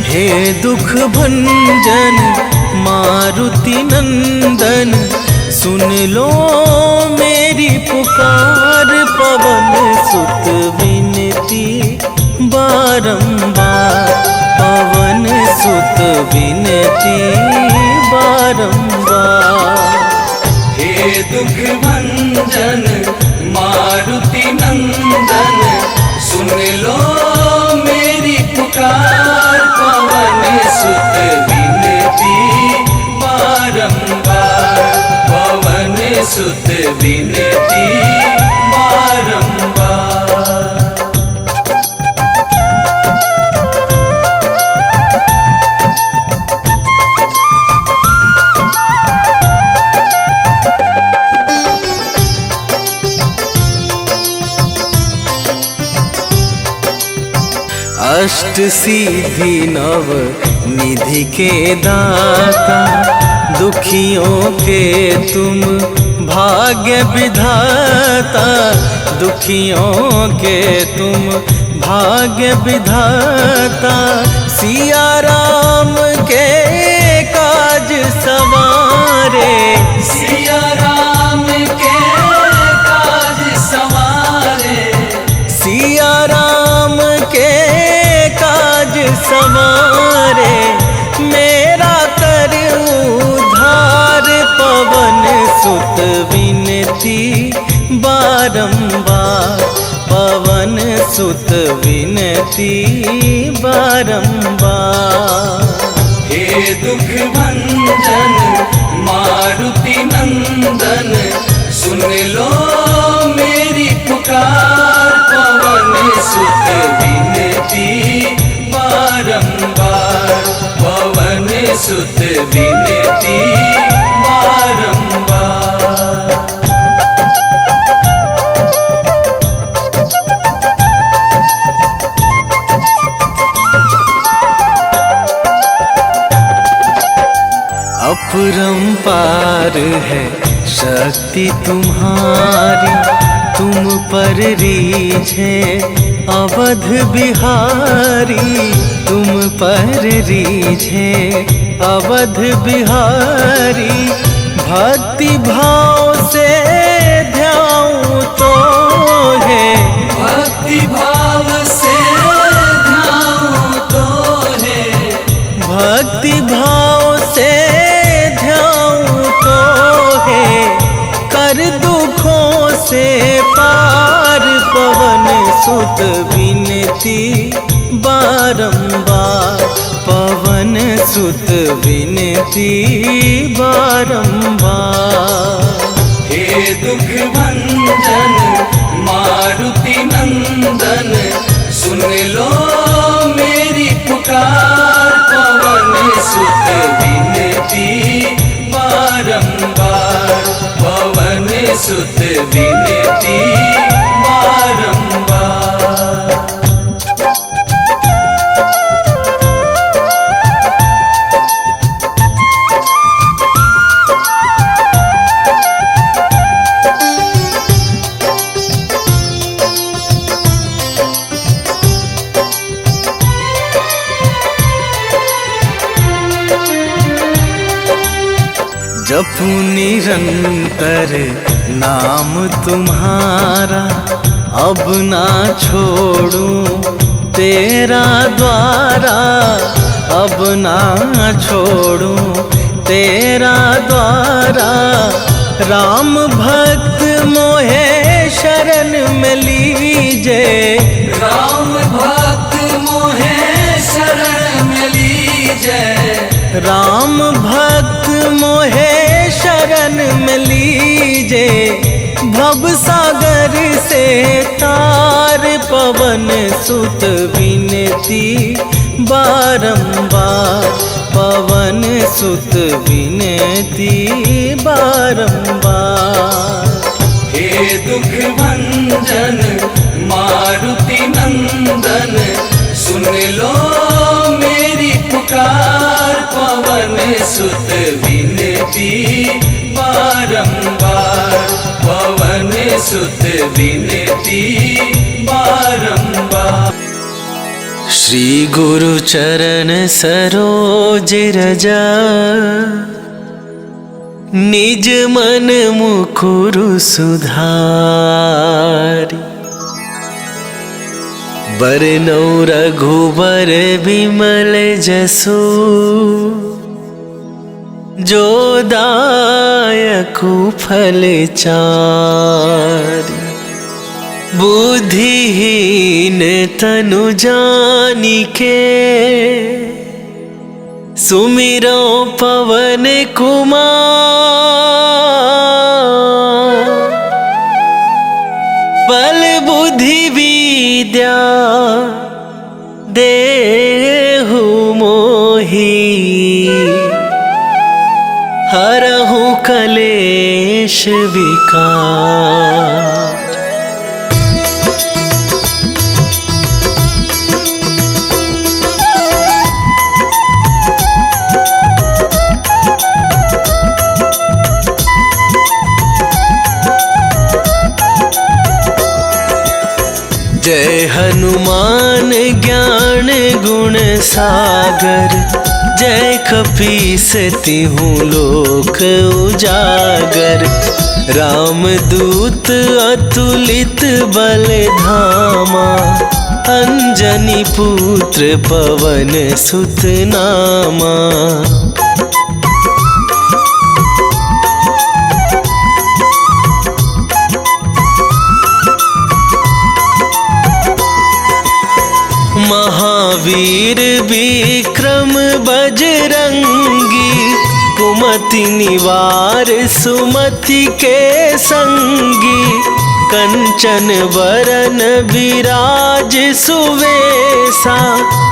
हे दुख भंजन मारुति नंदन, सुन लो मेरी पुकार। पवन सुत विनती बारंबार, पवन सुत विनती बारंबार। हे दुख भंजन मारुति नंदन, सुन लो मेरी पुकार। पवन सुत विनती बारंबार, पवन सुत विनती बारंबार। अष्ट सिद्धि नव निधि के दाता, दुखियों के तुम भाग्य विधाता। दुखियों के तुम भाग्य विधाता, सिया राम के काज सवारे। सिया राम के काज सवारे, सिया राम के काज सवारे। मेरा कर उद्धार, पवन सुत विनती बारंबार, पवन सुत विनती बारंबार। हे दुख भंजन मारुति नंदन, सुन लो मेरी पुकार। पवन सुत विनती बारंबार, पवन सुत विनती बारंबार। अपरंपार है शक्ति तुम्हारी, तुम पर रीझे अवध बिहारी। तुम पर रीझे अवध बिहारी, भक्ति भाव से ध्याऊं तो है। भक्ति भाव से ध्याऊं तो है, भक्ति भाव से ध्याऊं तो है। कर दुखों से पार, पवन सुत विनती बारंबार, पवन सुत विनती बारंबार। हे दुख भंजन मारुति नंदन, सुन लो मेरी पुकार। पवन सुत विनती बारंबार, पवन सुत विनती बारंबार। जपू निरंतर नाम तुम्हारा, अब ना छोड़ूं तेरा द्वारा। अब ना छोड़ूं तेरा द्वारा। राम भक्त मोहे शरण में लीजे, राम भक्त मोहे शरण में लीजे। राम भक्त मोहे शरण में लीजे। भव सागर से तार, पवन सुत विनती बारंबार, पवन सुत विनती बारंबार। हे दुख भंजन मारुति नंदन, सुन लो मेरी पुकार। पवन सुत विनती बारंबार, पवन सुत विनती बारंबार। श्री गुरु चरण सरोज रजा, निज मन मुकुरु सुधारि। बरनौ रघुबर बिमल जसु, जो दायकु फल चारि। बुद्धिहीन तनु जानिके, सुमिरो पवन कुमार। बल बुद्धि विद्या देहु मोहि, हरहु कलेश विकार। जय हनुमान ज्ञान गुण सागर, जय कपीस तिहुँ लोक उजागर। रामदूत अतुलित बल धामा, अंजनी पुत्र पवन सुत नामा। महावीर विक्रम बजरंगी, कुमति निवार सुमति के संगी। कंचन बरन विराज सुवेशा,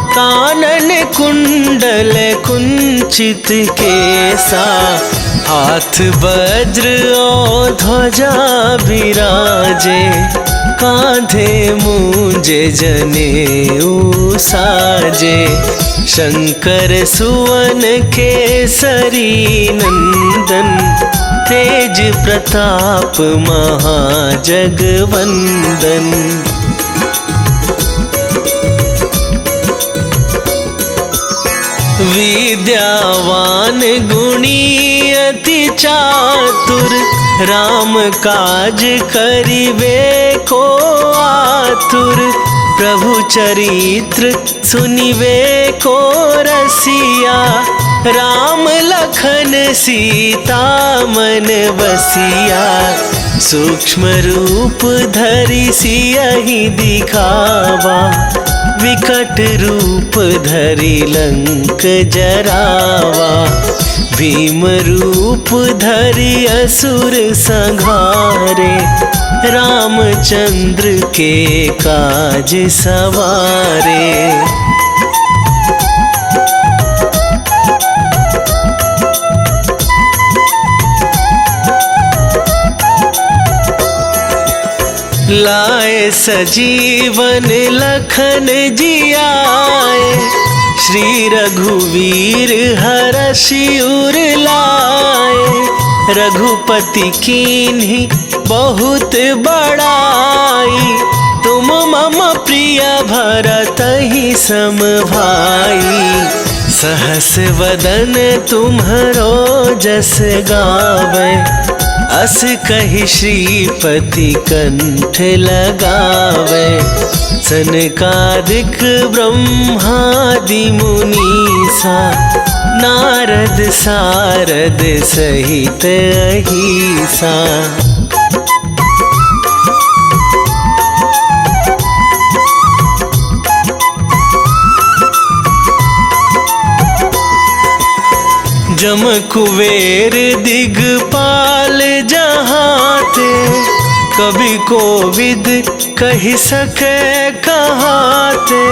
कानन कुंडल कुंचित केसा। हाथ वज्र और ध्वजा विराजे, कांधे मूंज जनेऊ साजे। शंकर सुवन केसरी नंदन, तेज प्रताप महाजगवंदन। विद्यावान गुणी अति चातुर, राम काज करिबे को आतुर। प्रभु चरित्र सुनिबे को रसिया, राम लखन सीता मन बसिया। सूक्ष्म रूप धरि सियहि दिखावा, विकट रूप धरि लंक जरावा। भीम रूप धरि असुर संहारे, रामचंद्र के काज सवारे। लाए सजीवन लखन जियाए, श्री रघुवीर हरषि उर लाए। रघुपति कीन्ही बहुत बड़ाई, तुम मम प्रिय भरतहि सम भाई। सहस वदन तुम्हरो जस गावे, अस कहि श्रीपति कंठ लगावे। सनकादिक ब्रह्मादि मुनीसा, नारद सारद सहित अहिसा। जम कुबेर दिगपाल जहाते, कभी कोविद कहि सके कहाते।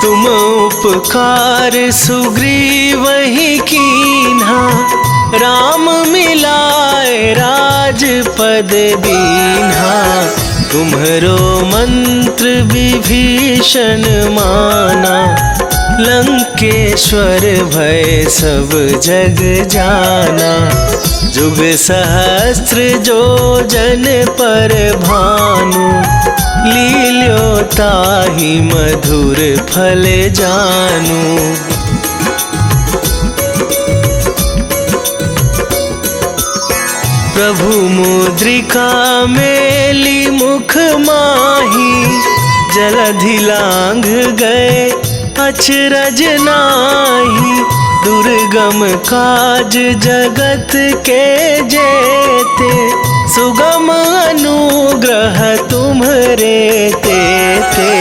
तुम उपकार सुग्रीवहि कीन्हा, राम मिलाए राजपद दीन्हा। तुम्हरो मंत्र विभीषण माना, लंकेश्वर भय सब जग जाना। जुग सहस्त्र जो जन पर भानु, लील्यो ताहि मधुर फल जानु। प्रभु मुद्रिका मेली मुख माही, जलधि लांघ गए अचरज नाहि। दुर्गम काज जगत के जेते, सुगम अनुग्रह तुम्हरे तेते।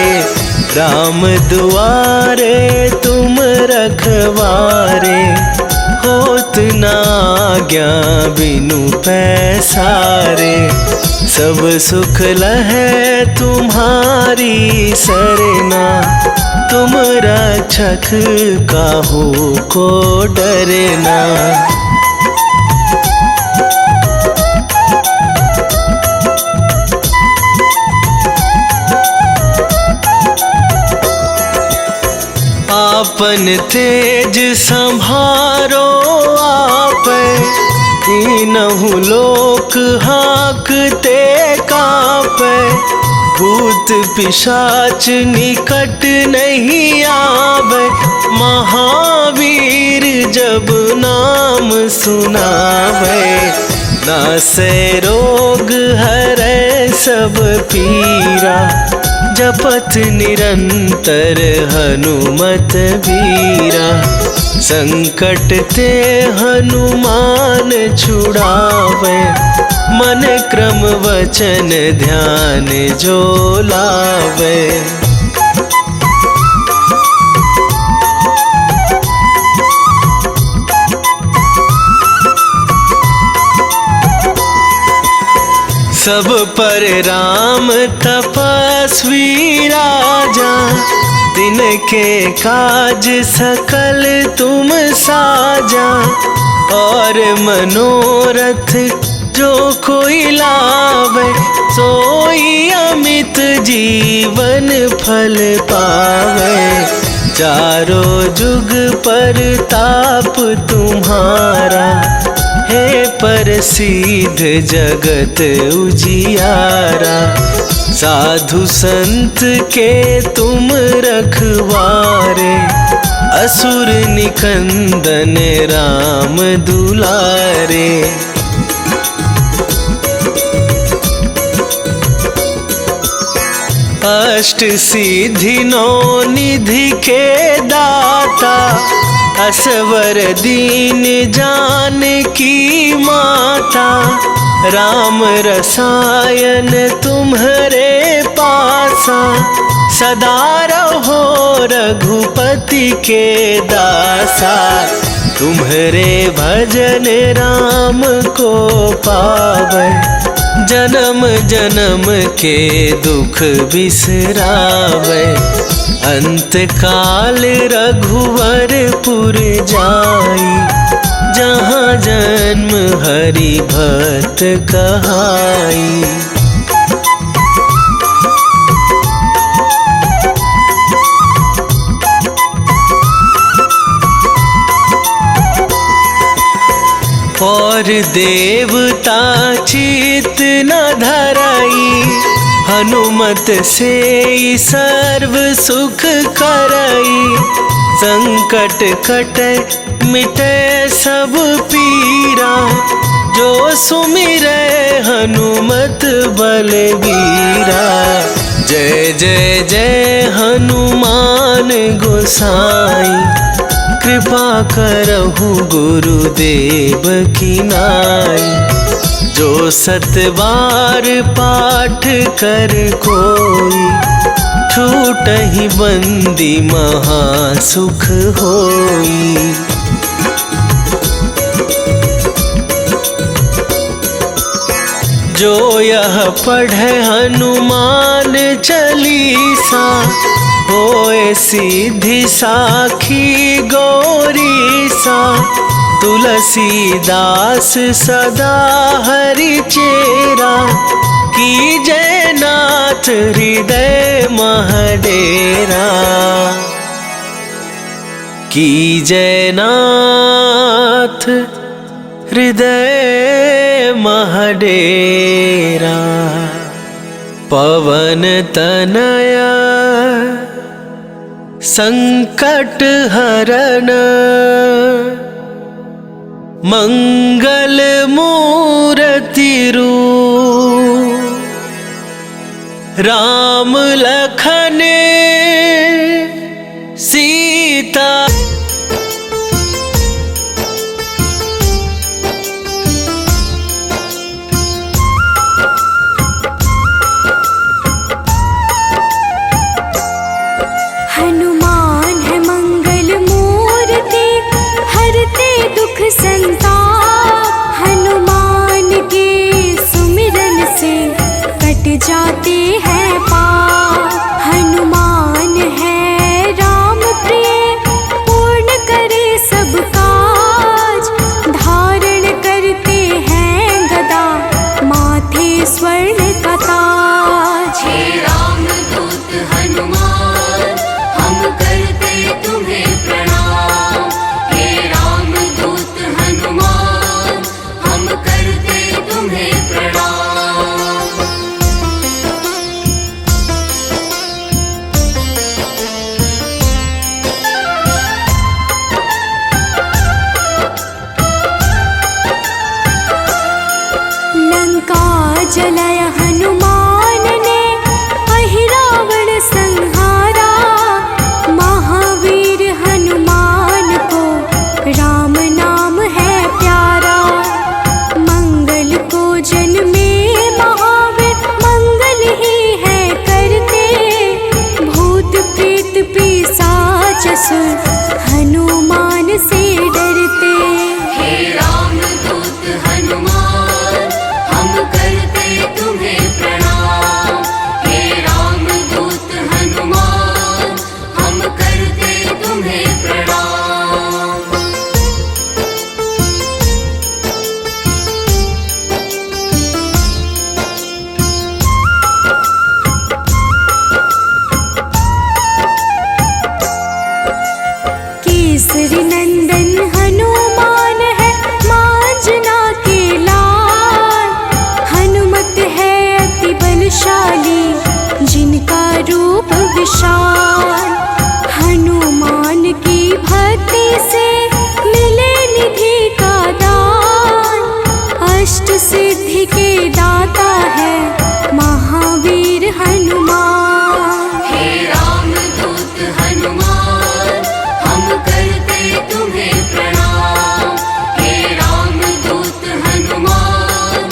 राम दुआरे तुम रखवारे, होत न आज्ञा बिनु पैसारे। सब सुख लहै तुम्हारी सरना, तुम रक्षक काहू को डरना। आपन तेज संभारो आप, तीनहु लोक हाँकते कापै। भूत पिशाच निकट नहीं आवे, महावीर जब नाम सुनावे। नासै रोग हरै सब पीरा, जपत निरंतर हनुमत बीरा। संकट ते हनुमान छुड़ावे, मन क्रम वचन ध्यान जो लावे। सब पर राम तपस्वी राजा, तिनके काज सकल तुम साजा। और मनोरथ जो कोई लावे, सोई अमित जीवन फल पावे। चारों जुग पर ताप तुम्हारा, हे प्रसिद्ध जगत उजियारा। साधु संत के तुम रखवारे, असुर निकंदन राम दुलारे। अष्ट सिद्धि नौ निधि के दाता, असवर दीन जानकी माता। राम रसायन तुम्हरे पासा, सदा रहो रघुपति के दासा। तुम्हरे भजन राम को पावै, जन्म जन्म के दुख बिसरावे। अंत काल रघुवरपुर जाई, जहाँ जन्म हरि भक्त कहाई। और देवता चित न धराई, हनुमत से सर्व सुख करई। संकट कटे मिटे सब पीरा, जो सुमिरै हनुमत बलबीरा। जय जय जय हनुमान गोसाई, कृपा करहु गुरुदेव की नाई। जो सत बार पाठ कर कोई, छूटहि बंदी महासुख होई। जो यह पढ़े हनुमान चालीसा, होए सिद्धि साखी गौरीसा। तुलसीदास सदा हरि चेरा, की जय नाथ हृदय महडेरा। की जयनाथ हृदय महडेरा। पवन तनया संकट हरण मंगल मूर्ति रूप। राम लखन सीता हनुमान है मंगल मूर्ति हरते दुख संताप। हनुमान के सुमिरन से कट जाते हैं पाप। हनुमान है राम प्रिय पूर्ण करे सब काज। धारण करते हैं गदा माथे स्वर्ण का ताज। हे रामदूत हनुमान हम करते तुम्हें प्रणाम। हे रामदूत हनुमान हम करते तुम्हें प्रणाम। लंका जलाय हनुमान ने अहिरावण संहारा। महावीर हनुमान को राम नाम है प्यारा। मंगल को जन्मे महावीर मंगल ही है करते। भूत प्रेत पिशाच असुर हनुमान से डरते। हे रामदूत हनुमान हम करते तुम्हें प्रणाम। हे रामदूत हनुमान हम करते तुम्हें प्रणाम। केसरी नंदन हनुमान है मांजना के लाल। हनुमत है अति बलशाली जिनका रूप विशाल। हनुमान की भक्ति से मिले निधि का दान। अष्ट सिद्धि के दाता है महावीर हनुमान। हे रामदूत हनुमान हम करते तुम्हें प्रणाम। हे रामदूत हनुमान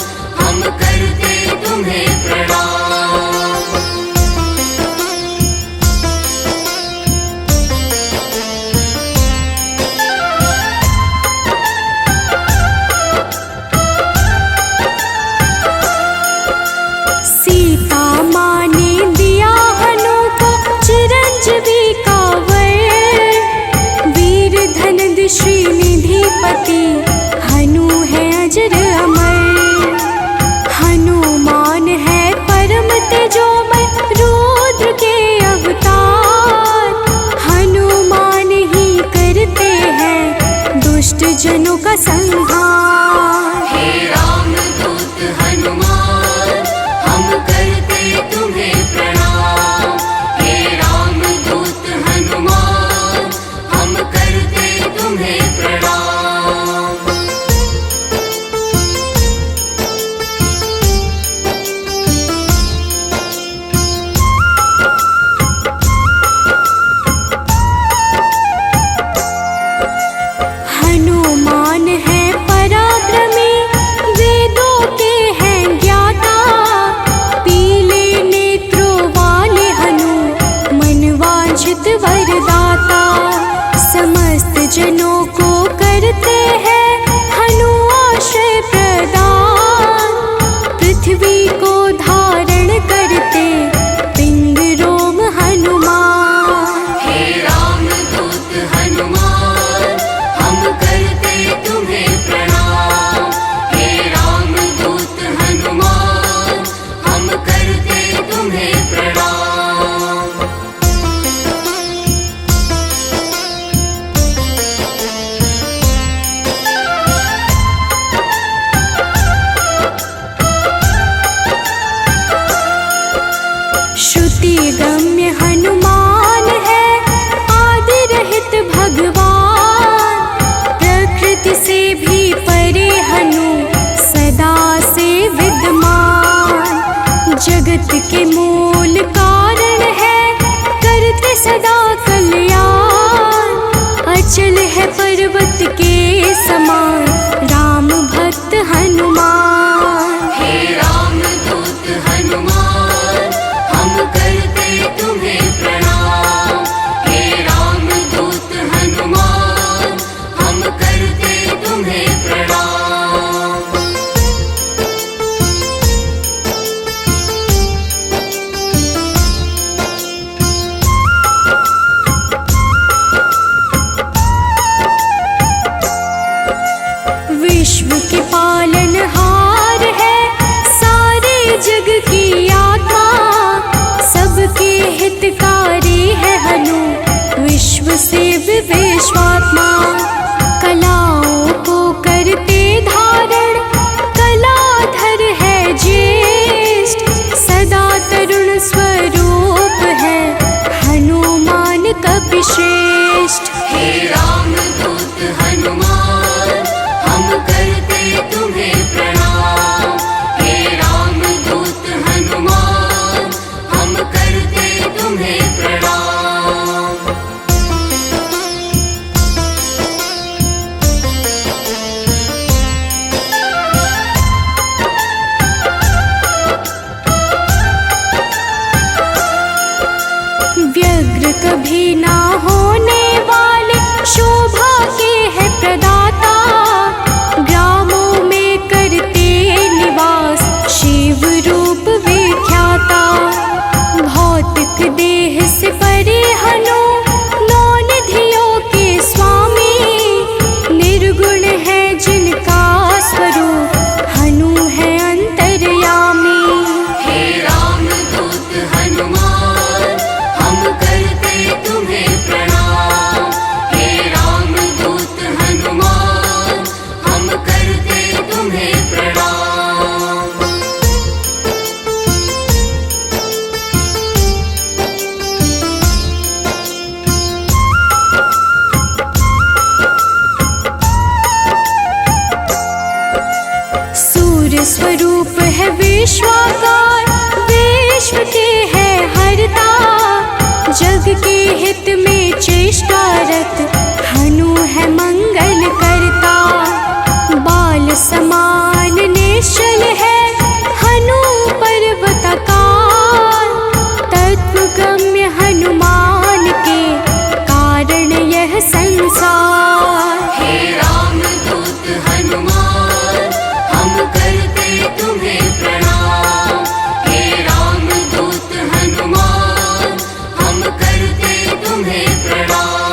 हम करते तुम्हें प्रणाम। सीता माँ ने दिया हनु को चिरंजीवी का वर। वीर धनद श्रीनिधिपति हनु है अजर अमर। हनुमान है परम तेजोमय रुद्र के अवतार। हनुमान ही करते हैं दुष्ट जनों का संहार। हे रामदूत हनुमान हम करते तुम्हें प्रणाम। हे रामदूत हनुमान हम करते तुम्हें प्रणाम। हनुमान है पराक्रमी वेदों के हैं ज्ञाता। पीले नेत्रों वाले हनु मनवांछित वरदाता। समस्त जनों को करते हैं हनु आश्रय प्रदान। पृथ्वी को धारण करते पिंड रोम हनुमान। हे रामदूत हनुमान हम करते तुम्हें प्रणाम। हे रामदूत हनुमान हम करते तुम्हें प्रणाम। है पर्वत के समान राम भक्त हनुमान। हे राम दूत हनुमान हम करते तुम्हें प्रणाम। हे राम दूत हनुमान हम करते तुम्हें प्रणाम। विश्व के पालनहार है सारे जग की आत्मा, सबके हितकारी है हनु विश्व से विश्वात्मा। कलाओं को करते धारण कलाधर है ज्येष्ठ, सदा तरुण स्वरूप है हनुमान कपिश्रेष्ठ। हे राम दूत हनुमान हम करते तुम्हें प्रणाम। हे राम दूत हनुमान हम करते तुम्हें प्रणाम। व्यग्र कभी ना होने वाले शोभा के है प्रदाता, ग्रामों में करते निवास शिव रूप विख्याता। भौतिक देह से परे हनु नौ निधियों के स्वामी, निर्गुण है जिनका स्वरूप हनु है अंतर्यामी। हे राम दूत हनुमान हम करते तुम्हें प्रणाम। हे राम दूत हनुमान हम करते तुम्हें प्रणाम। सूर्य स्वरूप है विश्वाकार, विश्व के है हरता, जग के हित में चेष्टारत हनु है मंगल करता। बाल समान निश्चल है हनु पर्वताकार, तत्वगम्य हनुमान के कारण यह संसार। हे राम दूत हनुमान हम करते तुम्हें प्रणाम। हे राम दूत हनुमान हम करते तुम्हें प्रणाम।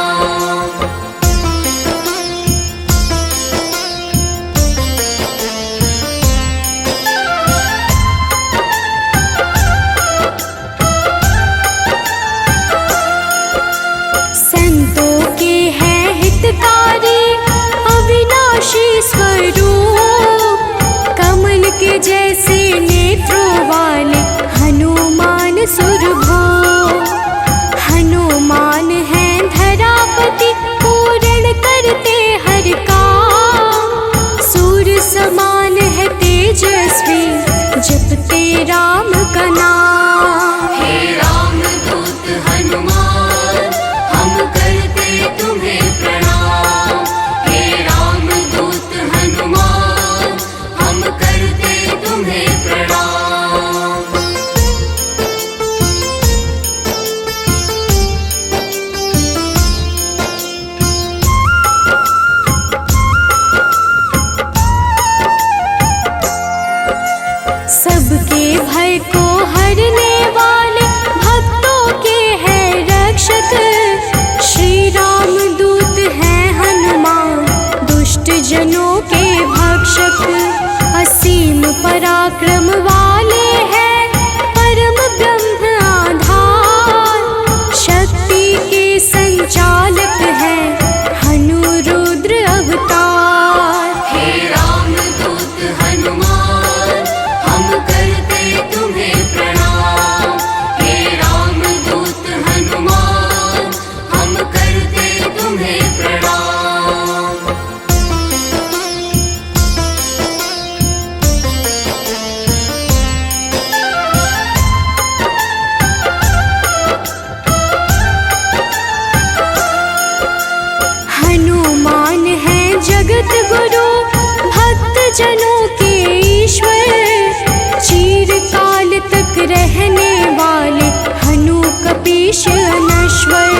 शीश अनश्वर।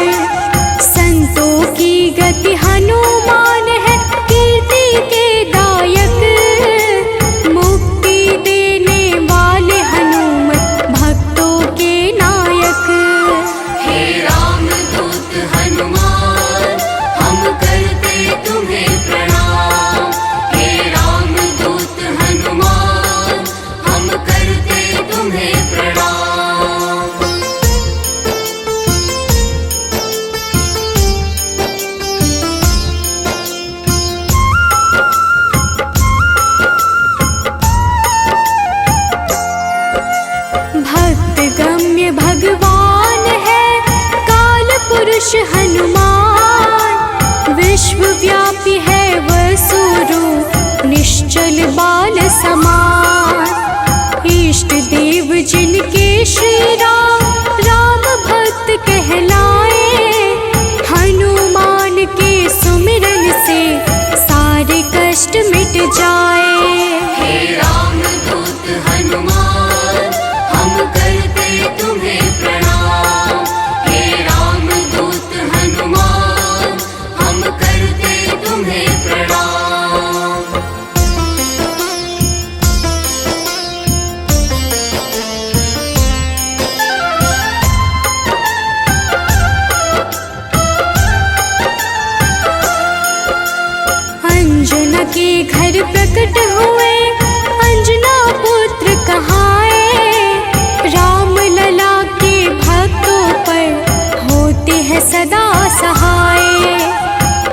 संतों की गति हनुमान है, कीर्ति के दायक। मुक्ति देने वाले हनुमत भक्तों के नायक। हे रामदूत हनुमान, हम करते तुम्हें प्रणाम। हे रामदूत हनुमान, हम करते तुम्हें प्रणाम। भक्त गम्य भगवान है काल पुरुष हनुमान। विश्वव्यापी है वसुरूप, निश्चल बाल समान। इष्ट देव जिनके श्री राम, राम भक्त कहलाए। हनुमान के सुमिरन से सारे कष्ट मिट जाए। हे रामदूत हनुमान, हम करते तुम्हें प्रणाम। हे रामदूत हनुमान, हम करते तुम्हें प्रणाम। अंजना के घर प्रकट हुए, अंजना पुत्र कहाए। राम लला के भक्तों पर होते हैं सदा सहाय।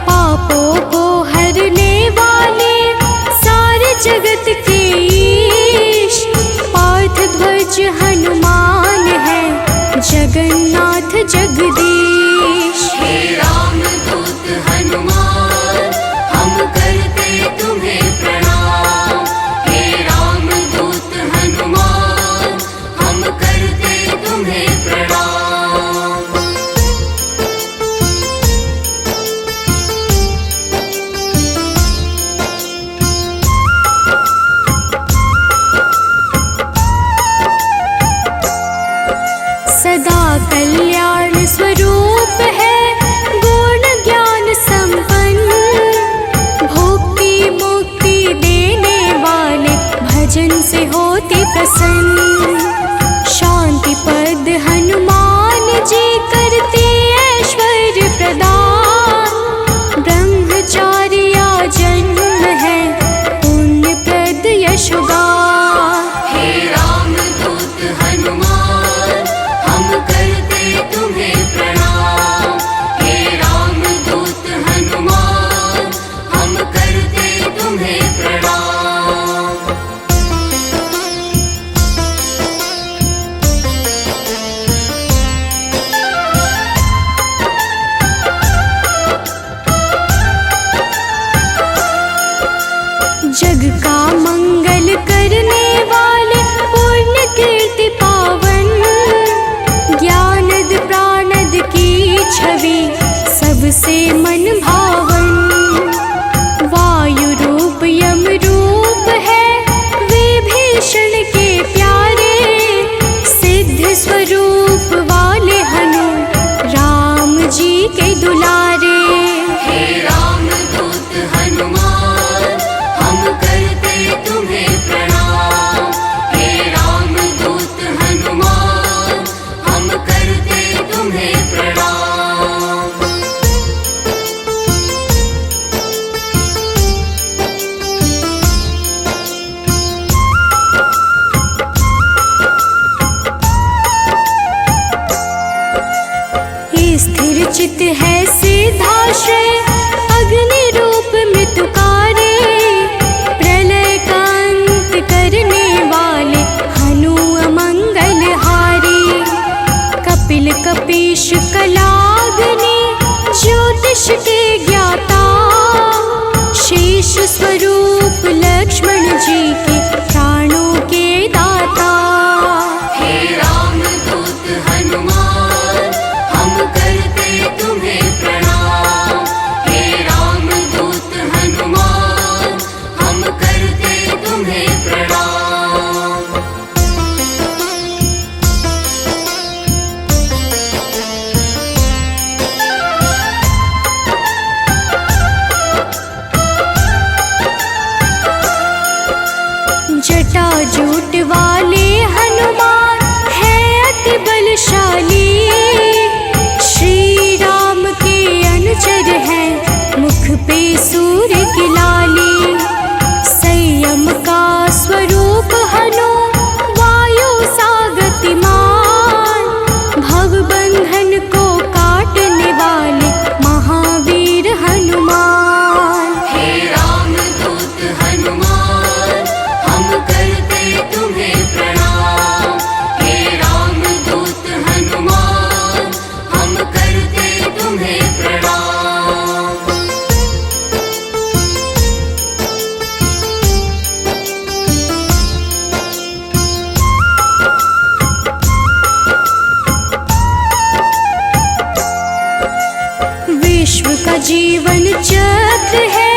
पापों को हरने वाले सारे जगत के ईश। पार्थ ध्वज हनुमान है, जगन्नाथ जगदीश। हे रामदूत हनुमान, हम करते तुम्हें प्रणाम। हे रामदूत हनुमान, हम करते तुम्हें प्रणाम। सदा कल्याण स्वरूप है, गुण ज्ञान संपन्न। भक्ति मुक्ति देने वाले भजन से होते प्रसन्न। शांति पद हनुमान जी करते ऐश्वर्य प्रदान। ब्रह्मचार्या जन्म है, पुण्य प्रद यशोगान। हे रामदूत हनुमान, हम करते तुम्हें प्रणाम। हे रामदूत हनुमान, हम करते तुम्हें प्रणाम। जग का मंगल करने वाले, पुण्य कीर्ति पावन। ज्ञानद प्राणद की छवि सबसे मन भावन। वायु रूप यम रूप है, विभीषण के प्यारे। सिद्ध स्वरूप वाले हनु, राम जी के दुलारे। हे रामदूत हनुमान, हम करते पे सूर्य की लाली, संयम का स्वरूप हनु वायु सा गतिमान, भव बंधन को काटने वाले महावीर हनुमान। हे रामदूत हनुमान, हम करते तुम्हें प्रणाम। हे रामदूत हनुमान, हम करते तुम्हें प्रणाम। विश्व का जीवन चक्र है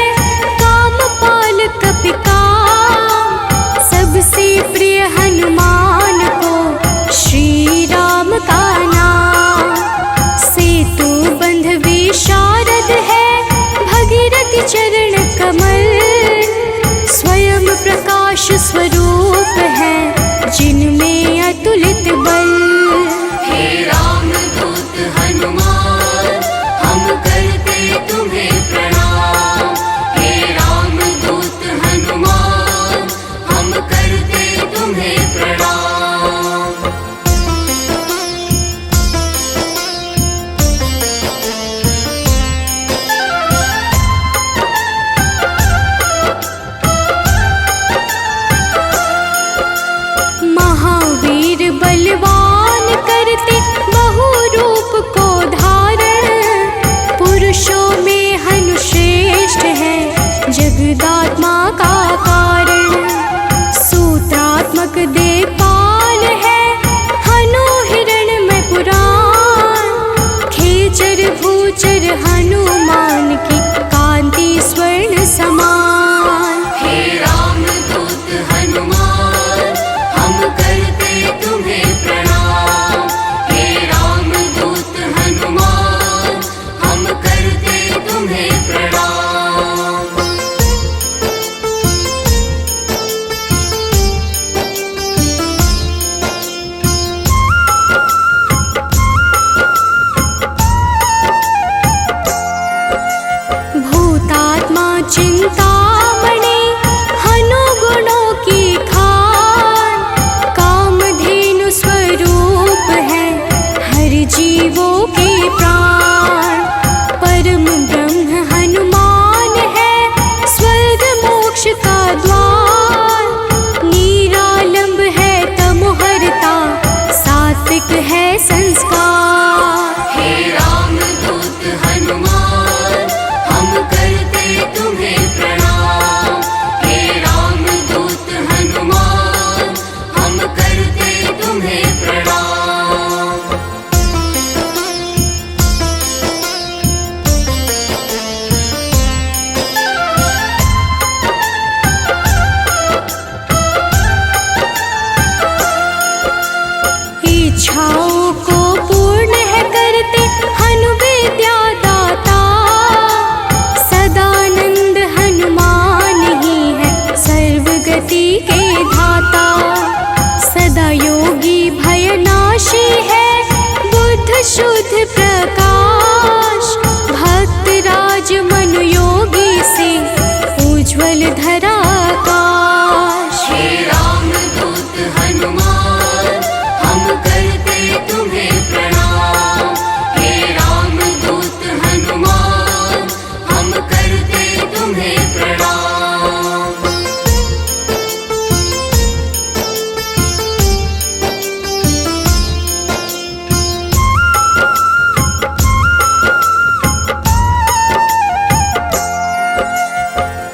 कामपाल कपिकाम, सबसे प्रिय हनुमान को श्री राम का नाम। सेतु बंध विशारद है भगीरथ चरण कमल, स्वयं प्रकाश स्वरूप है जिनमें अतुलित बल। हे रामदूत हनुमान, हम करते तुम्हें प्रणाम। हे रामदूत हनुमान, हम करते तुम्हें प्रणाम। महावीर बलवान करते बहु रूप को धारण, पुरुषों में हनु श्रेष्ठ है जगदात्मा का कारण। सूत्रात्मक देवपाल है हनु हिरण्मय पुराण, खेचर भूचर हनुमान की कांति स्वर्ण समान। हे रामदूत हनुमान, हम करते तुम्हें प्रणाम। हे रामदूत हनुमान, हम करते तुम्हें प्रणाम। भूतात्मा चिंतामणि हनु गुणों की खान, कामधेनु स्वरूप है हर जीवों के प्राण। परम ब्रह्म हनुमान है स्वर्ग मोक्ष का द्वार, निरालंब है तमोहरता सात्विक है संस्कार। हे रामदूत हनुमान, हम करते तुम्हें प्रणाम। हे रामदूत हनुमान, हम करते तुम्हें प्रणाम। इच्छाओं को पूर्ण है करते हनु विद्या दाता, सदानंद हनुमान ही है सर्वगति के धाता। सदा योगी भयनाशी है बुद्ध शुद्ध प्रकाश, भक्त राज मनु योगी से उज्ज्वल धरा आकाश। हे रामदूत हनुमान, हम करते तुम्हें प्रणाम। हे रामदूत हनुमान, हम करते तुम्हें प्रणाम।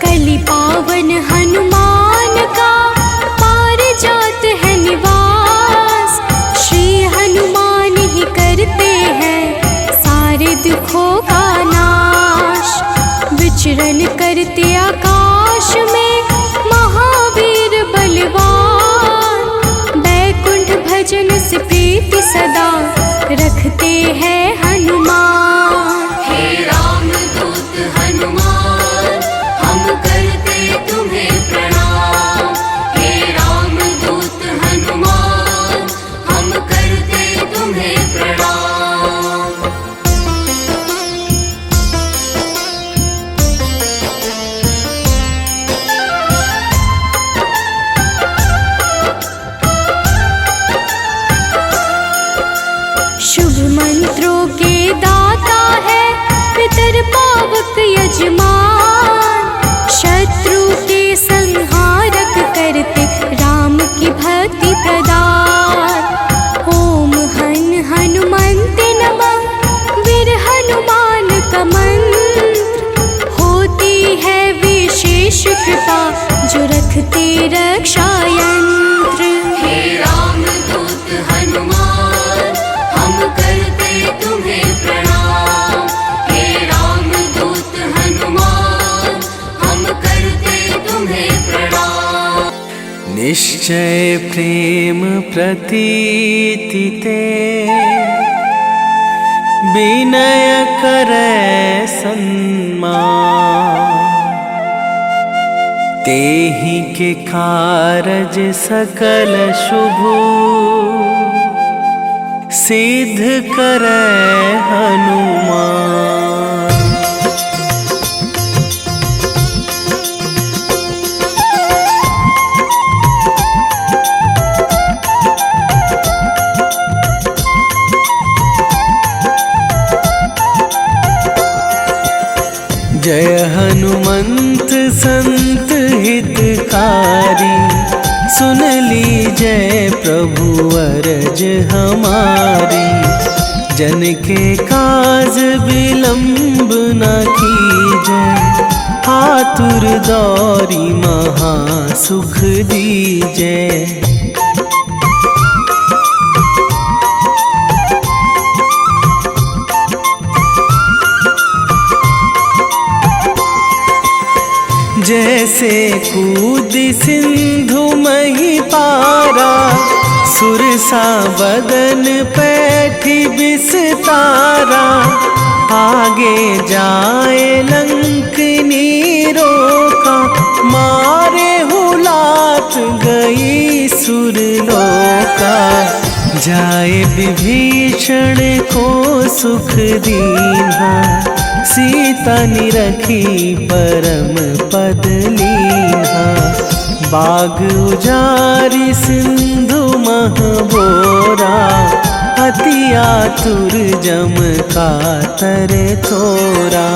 कलि पावन हनुमान का पारिजात है निवास, श्री हनुमान ही करते हैं सारे दुखों का नाश। विचरण करते आकाश में महावीर बलवान, बैकुंठ भजन से प्रीति सदा रखते हैं हनुमान। हे रामदूत हनुमान, हम करते तुम्हें प्रणाम। हे रामदूत हनुमान, हम करते तुम्हें प्रणाम। कृपा जो रखते रक्षा यंत्र। हे रामदूत हनुमान हम करते तुम्हें प्रणाम। हे रामदूत हनुमान हम करते तुम्हें प्रणाम। निश्चय प्रेम प्रतीति ते विनय करे सन्मान। तेहि के कारज सकल शुभ सिद्ध करे हनुमान। जय हनुमंत संत हितकारी, सुन लीजय प्रभु अरज हमारी। जन के काज विलंब न कीजय, आतुर दौरी महा सुख दीजय। जैसे कूद सिंधु मही पारा, सुरसा बदन पैठी बिस्तारा। आगे जाए लंकनी रोका, मारे हुलात गई सुरलोका। जाए विभीषण को सुख दीन्हा, सीता निरखी परम पद लीन्हा। बाग उजारी सिंधु महबोरा, अति आतुर जम कातर थोरा।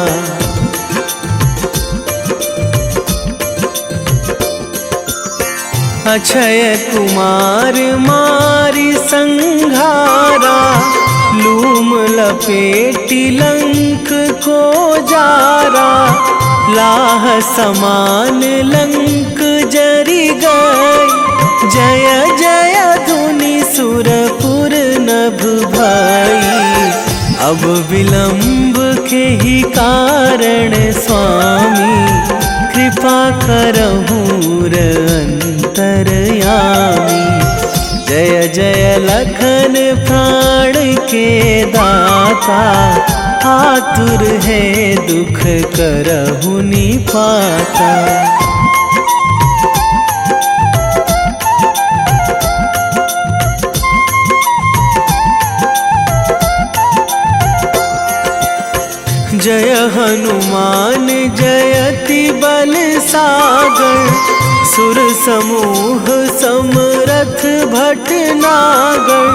अक्षय कुमार मारी संघारा, लूम लपेटी लंक को जारा। लाह समान लंक जरी गई, जय जय धुनि सुरपुर नभ भई। अब विलंब के ही कारण स्वामी, कृपा करहु अंतरयामी। जय जय लखन प्राण के दाता, आतुर है दुख करहु निपाता। जय हनुमान जयति बल सागर, सुर समूह समरथ भटनागर।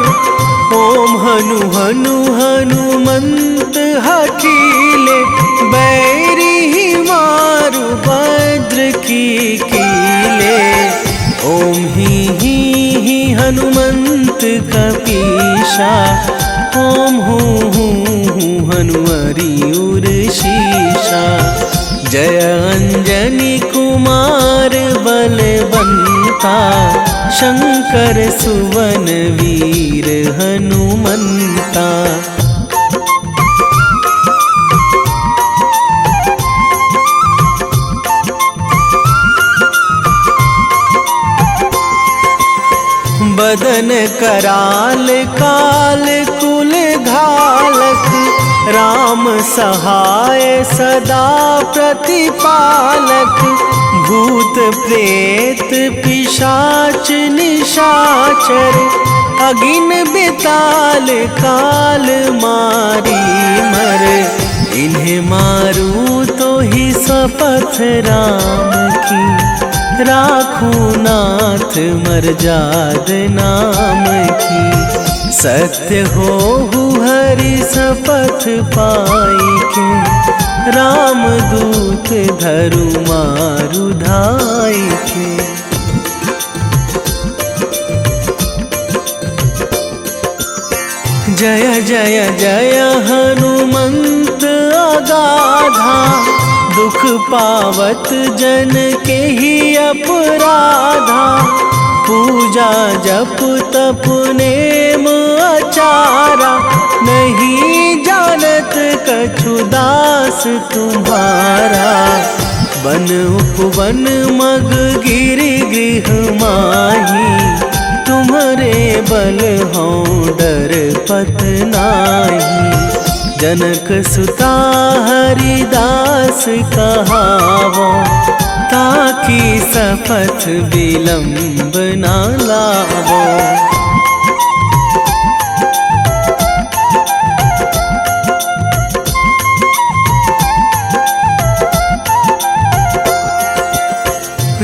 ओम हनु हनु हनुमंत हठीले, बैरी मारु भद्र की कीले। ओम ही हनुमंत कपीशा, ओम हूँ हनुमरी उर शीशा। जय अंजनी कुमार बलवंता, शंकर सुवन वीर हनुमंता। बदन कराल काल कुल घालक, राम सहाय सदा प्रतिपालक। भूत प्रेत पिशाच निशाचर, अगिन बिताल काल मारी मर। इन्हें मारू तो ही शपथ राम की, राखूं नाथ मर्याद नाम की। सत्य हो हरि शपथ पाई के, रामदूत धरु मारु धाई के। जय जय जय हनुमंत अगाधा, दुख पावत जन के ही अपराधा, पूजा जप तप नेम आचारा, नहीं जानत कछु दास तुम्हारा। वन उपवन मग गिरि गृह माही, तुम्हारे बल हो डर पत नाही। जनक सुता हरिदास कहावो, ताकि सपथ विलंब ना लावो।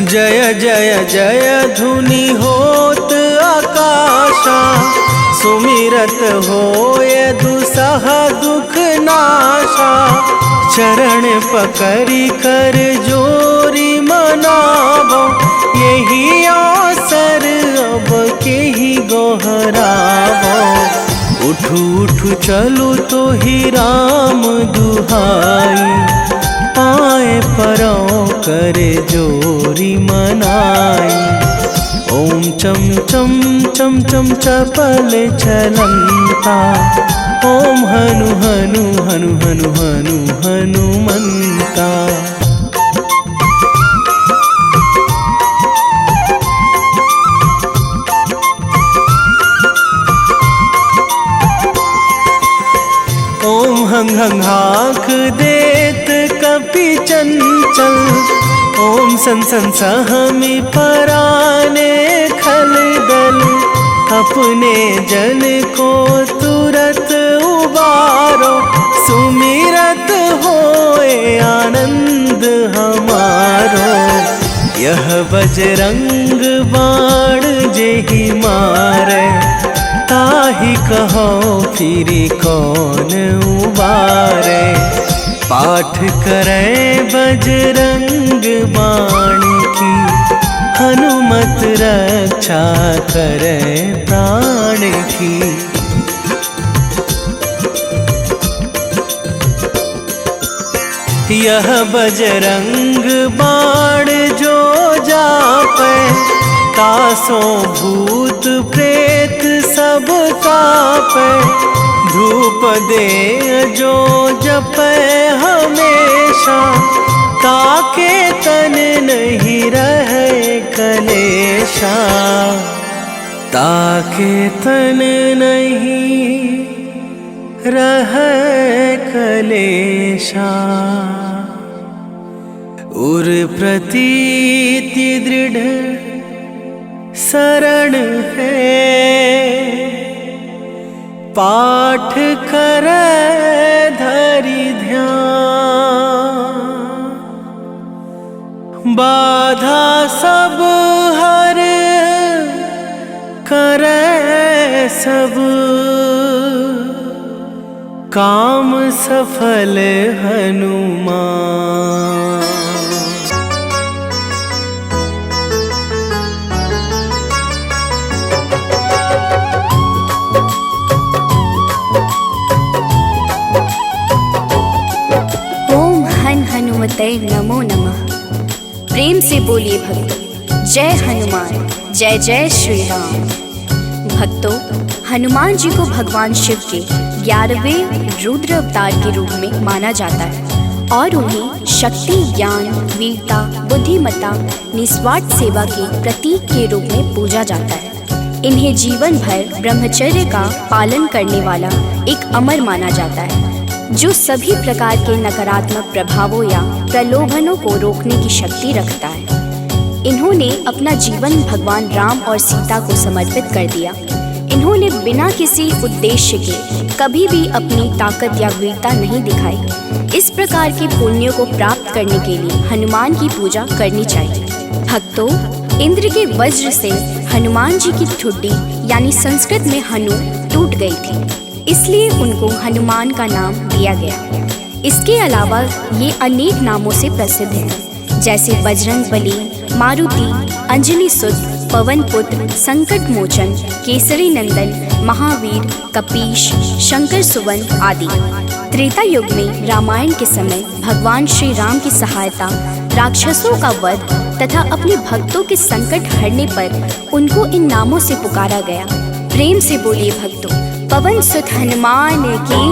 जय जय जय धुनि होत आकाशा, सुमिरत होय दुसह दुख नाशा। चरण पकड़ी कर जोरी मनावो, यही अवसर अब के ही गोहरावो। उठू उठू चलू तो ही राम दुहाई, पाए परो करे जोरी मनाई। ओम चम चम चम चम चपल चलंता, ओम हनु हनु हनु हनु हनु हनुमंता। ओम हंग हंग हाक देत कपि चंचल, ओम सन सन सहमी पराने खल दल। अपने जन को तुरत उबारो, सुमिरत होए आनंद हमारो। यह बजरंग बाण जेहि मारे, ताहि कहो फिरि कौन उबारे। पाठ करें बजरंग बाण की, हनुमत रक्षा करें प्राण की। यह बजरंग बाण जो जापे, तासों भूत प्रेत सब कापे। धूप दे जो जपे हमेशा, ताके तन नहीं रहे कलेशा। ताके तन नहीं रहे कलेशा। उर प्रतीति दृढ़ शरण है, पाठ करे धरि ध्यान। बाधा सब हर करे सब, काम सफल हनुमान। ओम हन हनुमते नमो नमः। प्रेम से बोलिए भक्तों, जय हनुमान, जय जय श्री राम। भक्तों, हनुमान जी को भगवान शिव के 11वें रुद्र अवतार के रूप में माना जाता है और उन्हें शक्ति, ज्ञान, वीरता, बुद्धिमत्ता, निस्वार्थ सेवा के प्रतीक के रूप में पूजा जाता है। इन्हें जीवन भर ब्रह्मचर्य का पालन करने वाला एक अमर माना जाता है, जो सभी प्रकार के नकारात्मक प्रभावों या प्रलोभनों को रोकने की शक्ति रखता है। इन्होंने अपना जीवन भगवान राम और सीता को समर्पित कर दिया। इन्होंने बिना किसी उद्देश्य के कभी भी अपनी ताकत या वीरता नहीं दिखाई। इस प्रकार के पुण्यों को प्राप्त करने के लिए हनुमान की पूजा करनी चाहिए। भक्तों, इंद्र के वज्र से हनुमान जी की ठुड्डी यानी संस्कृत में हनु टूट गई थी, इसलिए उनको हनुमान का नाम दिया गया। इसके अलावा ये अनेक नामों से प्रसिद्ध हैं, जैसे बजरंग बली, मारुति, अंजनी सुत, पवन पुत्र, संकट मोचन, केसरी नंदन, महावीर, कपीश, शंकर सुवन आदि। त्रेता युग में रामायण के समय भगवान श्री राम की सहायता, राक्षसों का वध तथा अपने भक्तों के संकट हरने पर उनको इन नामों से पुकारा गया। प्रेम से बोलिए भक्तों, पवन सुत हनुमान की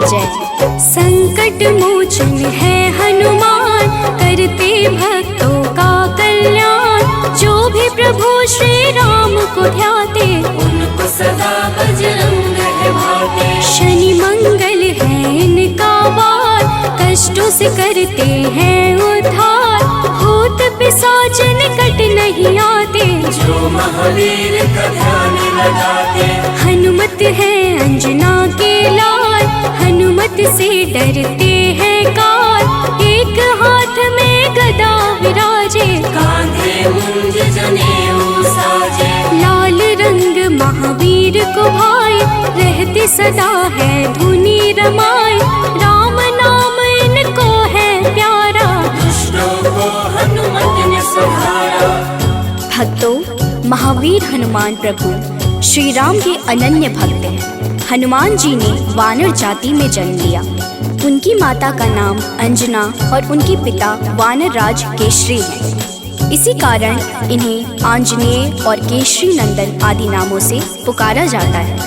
जय। संकट मोचन है हनुमान, करते भक्तों का कल्याण। जो भी प्रभु श्री राम को ध्याते, उनको सदा बजरंग है भाते। शनि मंगल है इनका वार, कष्टों से करते हैं उद्धार। भूत पिशाच निकट नहीं आते, जो महावीर का ध्यान लगाते। हनुमत है अंजना के लाल, हनुमत से डरते हैं काल। एक हाथ में गदा विराजे, कांधे मुंज जनेऊ साजे। लाल रंग महावीर को भाई, रहते सदा है धुनी रमाए। राम नाम इनको है प्यारा, दुष्टों को हनुमत ने संहारा। भक्तों, महावीर हनुमान प्रभु श्री राम के अनन्य भक्त हैं। हनुमान जी ने वानर जाति में जन्म लिया। उनकी माता का नाम अंजना और उनके पिता वानर राज केशरी हैं। इसी कारण इन्हें आंजनेय और केशरी नंदन आदि नामों से पुकारा जाता है।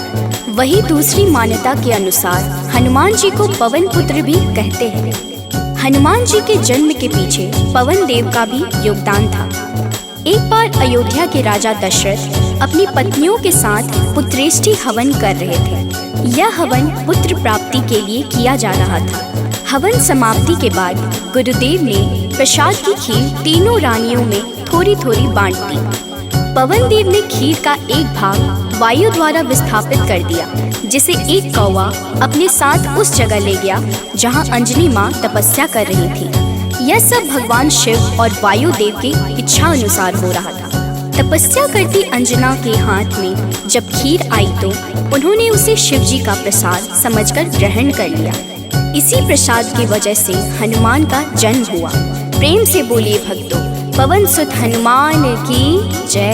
वही दूसरी मान्यता के अनुसार हनुमान जी को पवन पुत्र भी कहते हैं। हनुमान जी के जन्म के पीछे पवन देव का भी योगदान था। एक बार अयोध्या के राजा दशरथ अपनी पत्नियों के साथ पुत्रेष्टि हवन कर रहे थे। यह हवन पुत्र प्राप्ति के लिए किया जा रहा था। हवन समाप्ति के बाद गुरुदेव ने प्रसाद की खीर तीनों रानियों में थोड़ी थोड़ी बांट दी। पवन देव ने खीर का एक भाग वायु द्वारा विस्थापित कर दिया, जिसे एक कौवा अपने साथ उस जगह ले गया जहाँ अंजनी माँ तपस्या कर रही थी। यह सब भगवान शिव और वायु देव की इच्छा अनुसार हो रहा था। तपस्या करती अंजना के हाथ में जब खीर आई तो उन्होंने उसे शिव जी का प्रसाद समझकर ग्रहण कर लिया। इसी प्रसाद की वजह से हनुमान का जन्म हुआ। प्रेम से बोलिए भक्तों, पवन सुत हनुमान की जय।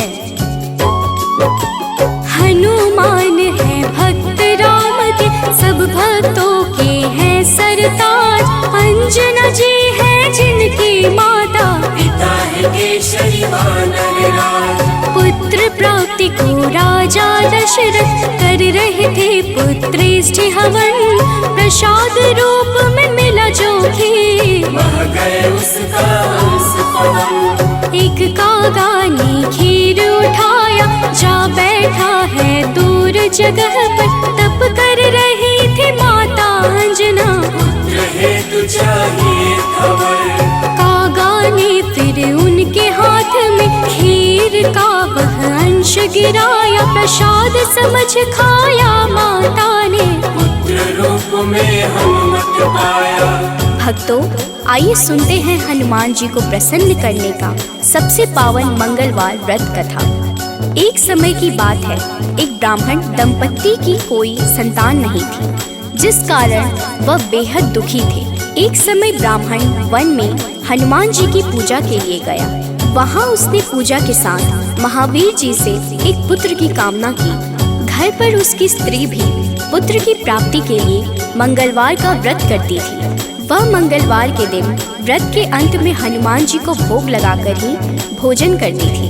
हनुमान है भक्त राम के, सब भक्तों के हैं सरताज। अंजना जी है जिनकी माता, पिता है केशरी वानर राज। पुत्र प्राप्ति को राजा दशरथ कर रहे थे पुत्रेष्टि हवन। प्रसाद रूप में मिला जो खीर, वह गए उसका अंश पवन। एक कागा ने खीर उठाया, जा बैठा है दूर जगह पर। तप कर रही थी माता अंजना, पुत्र हेतु चाहिए खबर। कागा ने फिर उनके हाथ में खीर का वह अंश गिराया। प्रसाद समझ खाया माता ने, पुत्र रूप में हनुमत पाया। भक्तों, आइए सुनते हैं हनुमान जी को प्रसन्न करने का सबसे पावन मंगलवार व्रत कथा। एक समय की बात है, एक ब्राह्मण दंपत्ति की कोई संतान नहीं थी, जिस कारण वह बेहद दुखी थे। एक समय ब्राह्मण वन में हनुमान जी की पूजा के लिए गया। वहाँ उसने पूजा के साथ महावीर जी से एक पुत्र की कामना की। घर पर उसकी स्त्री भी पुत्र की प्राप्ति के लिए मंगलवार का व्रत करती थी। वह मंगलवार के दिन व्रत के अंत में हनुमान जी को भोग लगाकर ही भोजन करती थी।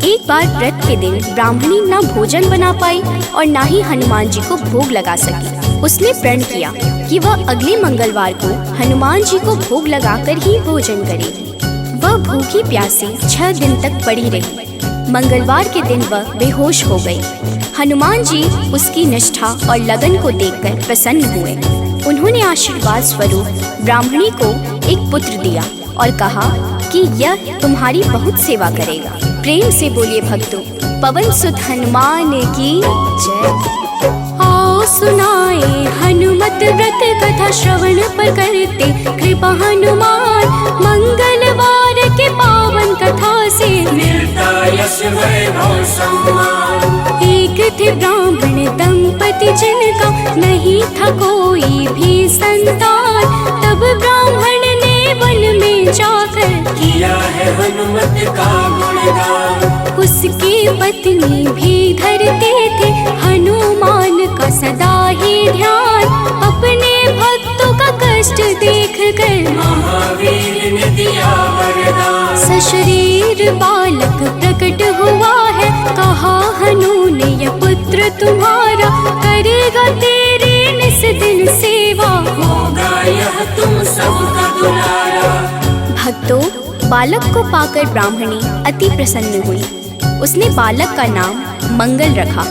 एक बार व्रत के दिन ब्राह्मणी न भोजन बना पाई और न ही हनुमान जी को भोग लगा सकी। उसने प्रण किया कि वह अगले मंगलवार को हनुमान जी को भोग लगाकर ही भोजन करेगी। वह भूखी प्यासी 6 दिन तक पड़ी रही। मंगलवार के दिन वह बेहोश हो गई। हनुमान जी उसकी निष्ठा और लगन को देखकर प्रसन्न हुए। उन्होंने आशीर्वाद स्वरूप ब्राह्मणी को एक पुत्र दिया और कहा कि यह तुम्हारी बहुत सेवा करेगा। प्रेम से बोलिए भक्तों, पवन सुत हनुमान की जय। आओ सुनाए हनुमत व्रत कथा, श्रवण पर करते कृपा हनुमान। मंगलवार के पावन कथा से मिलता यश वैभव सम्मान। एक थे ब्राह्मण दंपति जिनका नहीं था कोई भी संतान। तब ब्राह्मण ने वन में जाकर किया है हनुमत का गुणगान। उसकी पत्नी भी धरते थे हनुमान का सदा ही ध्यान। अपने भक्तों कष्ट देख कर महावीर ने दिया वरदान। सशरीर बालक प्रकट हुआ है, कहा हनु ने यह पुत्र तुम्हारा करेगा तेरी निस दिन सेवा, होगा यह तुम सबका दुलारा। भक्तों, बालक को पाकर ब्राह्मणी अति प्रसन्न हुई। उसने बालक का नाम मंगल रखा।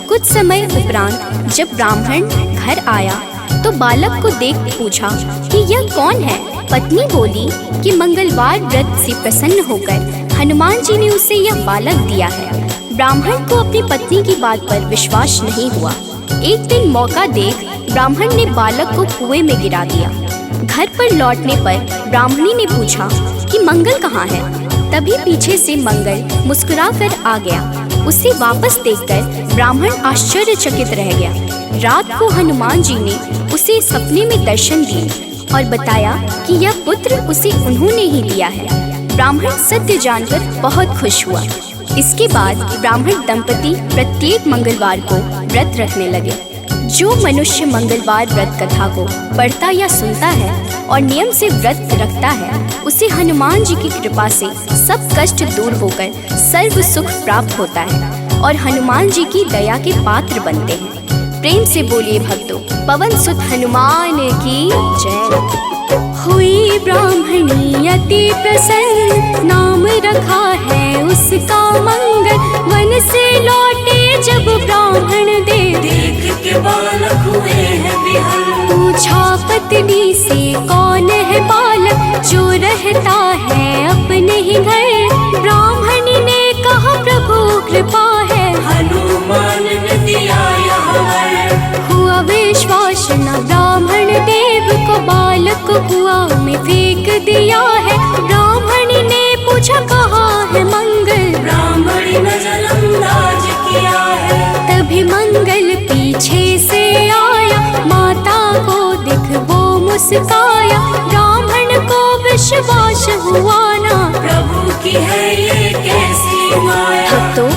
कुछ समय उपरांत जब ब्राह्मण घर आया तो बालक को देख पूछा कि यह कौन है। पत्नी बोली कि मंगलवार व्रत से प्रसन्न होकर हनुमान जी ने उसे यह बालक दिया है। ब्राह्मण को अपनी पत्नी की बात पर विश्वास नहीं हुआ। एक दिन मौका देख ब्राह्मण ने बालक को कुएं में गिरा दिया। घर पर लौटने पर ब्राह्मणी ने पूछा कि मंगल कहाँ है। तभी पीछे से मंगल मुस्कुरा कर आ गया। उसे वापस देखकर ब्राह्मण आश्चर्यचकित रह गया। रात को हनुमान जी ने उसे सपने में दर्शन दिए और बताया कि यह पुत्र उसे उन्होंने ही दिया है। ब्राह्मण सत्य जानकर बहुत खुश हुआ। इसके बाद ब्राह्मण दंपति प्रत्येक मंगलवार को व्रत रखने लगे। जो मनुष्य मंगलवार व्रत कथा को पढ़ता या सुनता है और नियम से व्रत रखता है, उसे हनुमान जी की कृपा से सब कष्ट दूर होकर सर्व सुख प्राप्त होता है और हनुमान जी की दया के पात्र बनते हैं। प्रेम से बोलिए भक्तों, पवन सुत हनुमान की जय। हुई ब्राह्मणी अति प्रसन्न, नाम रखा है उसका मंगल। वन से लौटे जब ब्राह्मण देख के बालक हुए हैं विहल। पूछा पत्नी से कौन है बालक जो रहता है अपने ही घर। ब्राह्मणी ने कहा प्रभु कृपा है, हनुमान ने दिया यह वर। हुआ विश्वास न ब्राह्मण देव को, बालक को कुआं में फेंक दिया है। ब्राह्मणी ने पूछा कहाँ है मंगल, ब्राह्मणी नजरअंदाज किया है। तभी मंगल पीछे से आया, माता को दिख वो मुस्काया। ब्राह्मण को विश्वास हुआ ना, प्रभु की है ये कैसी माया। भक्तों,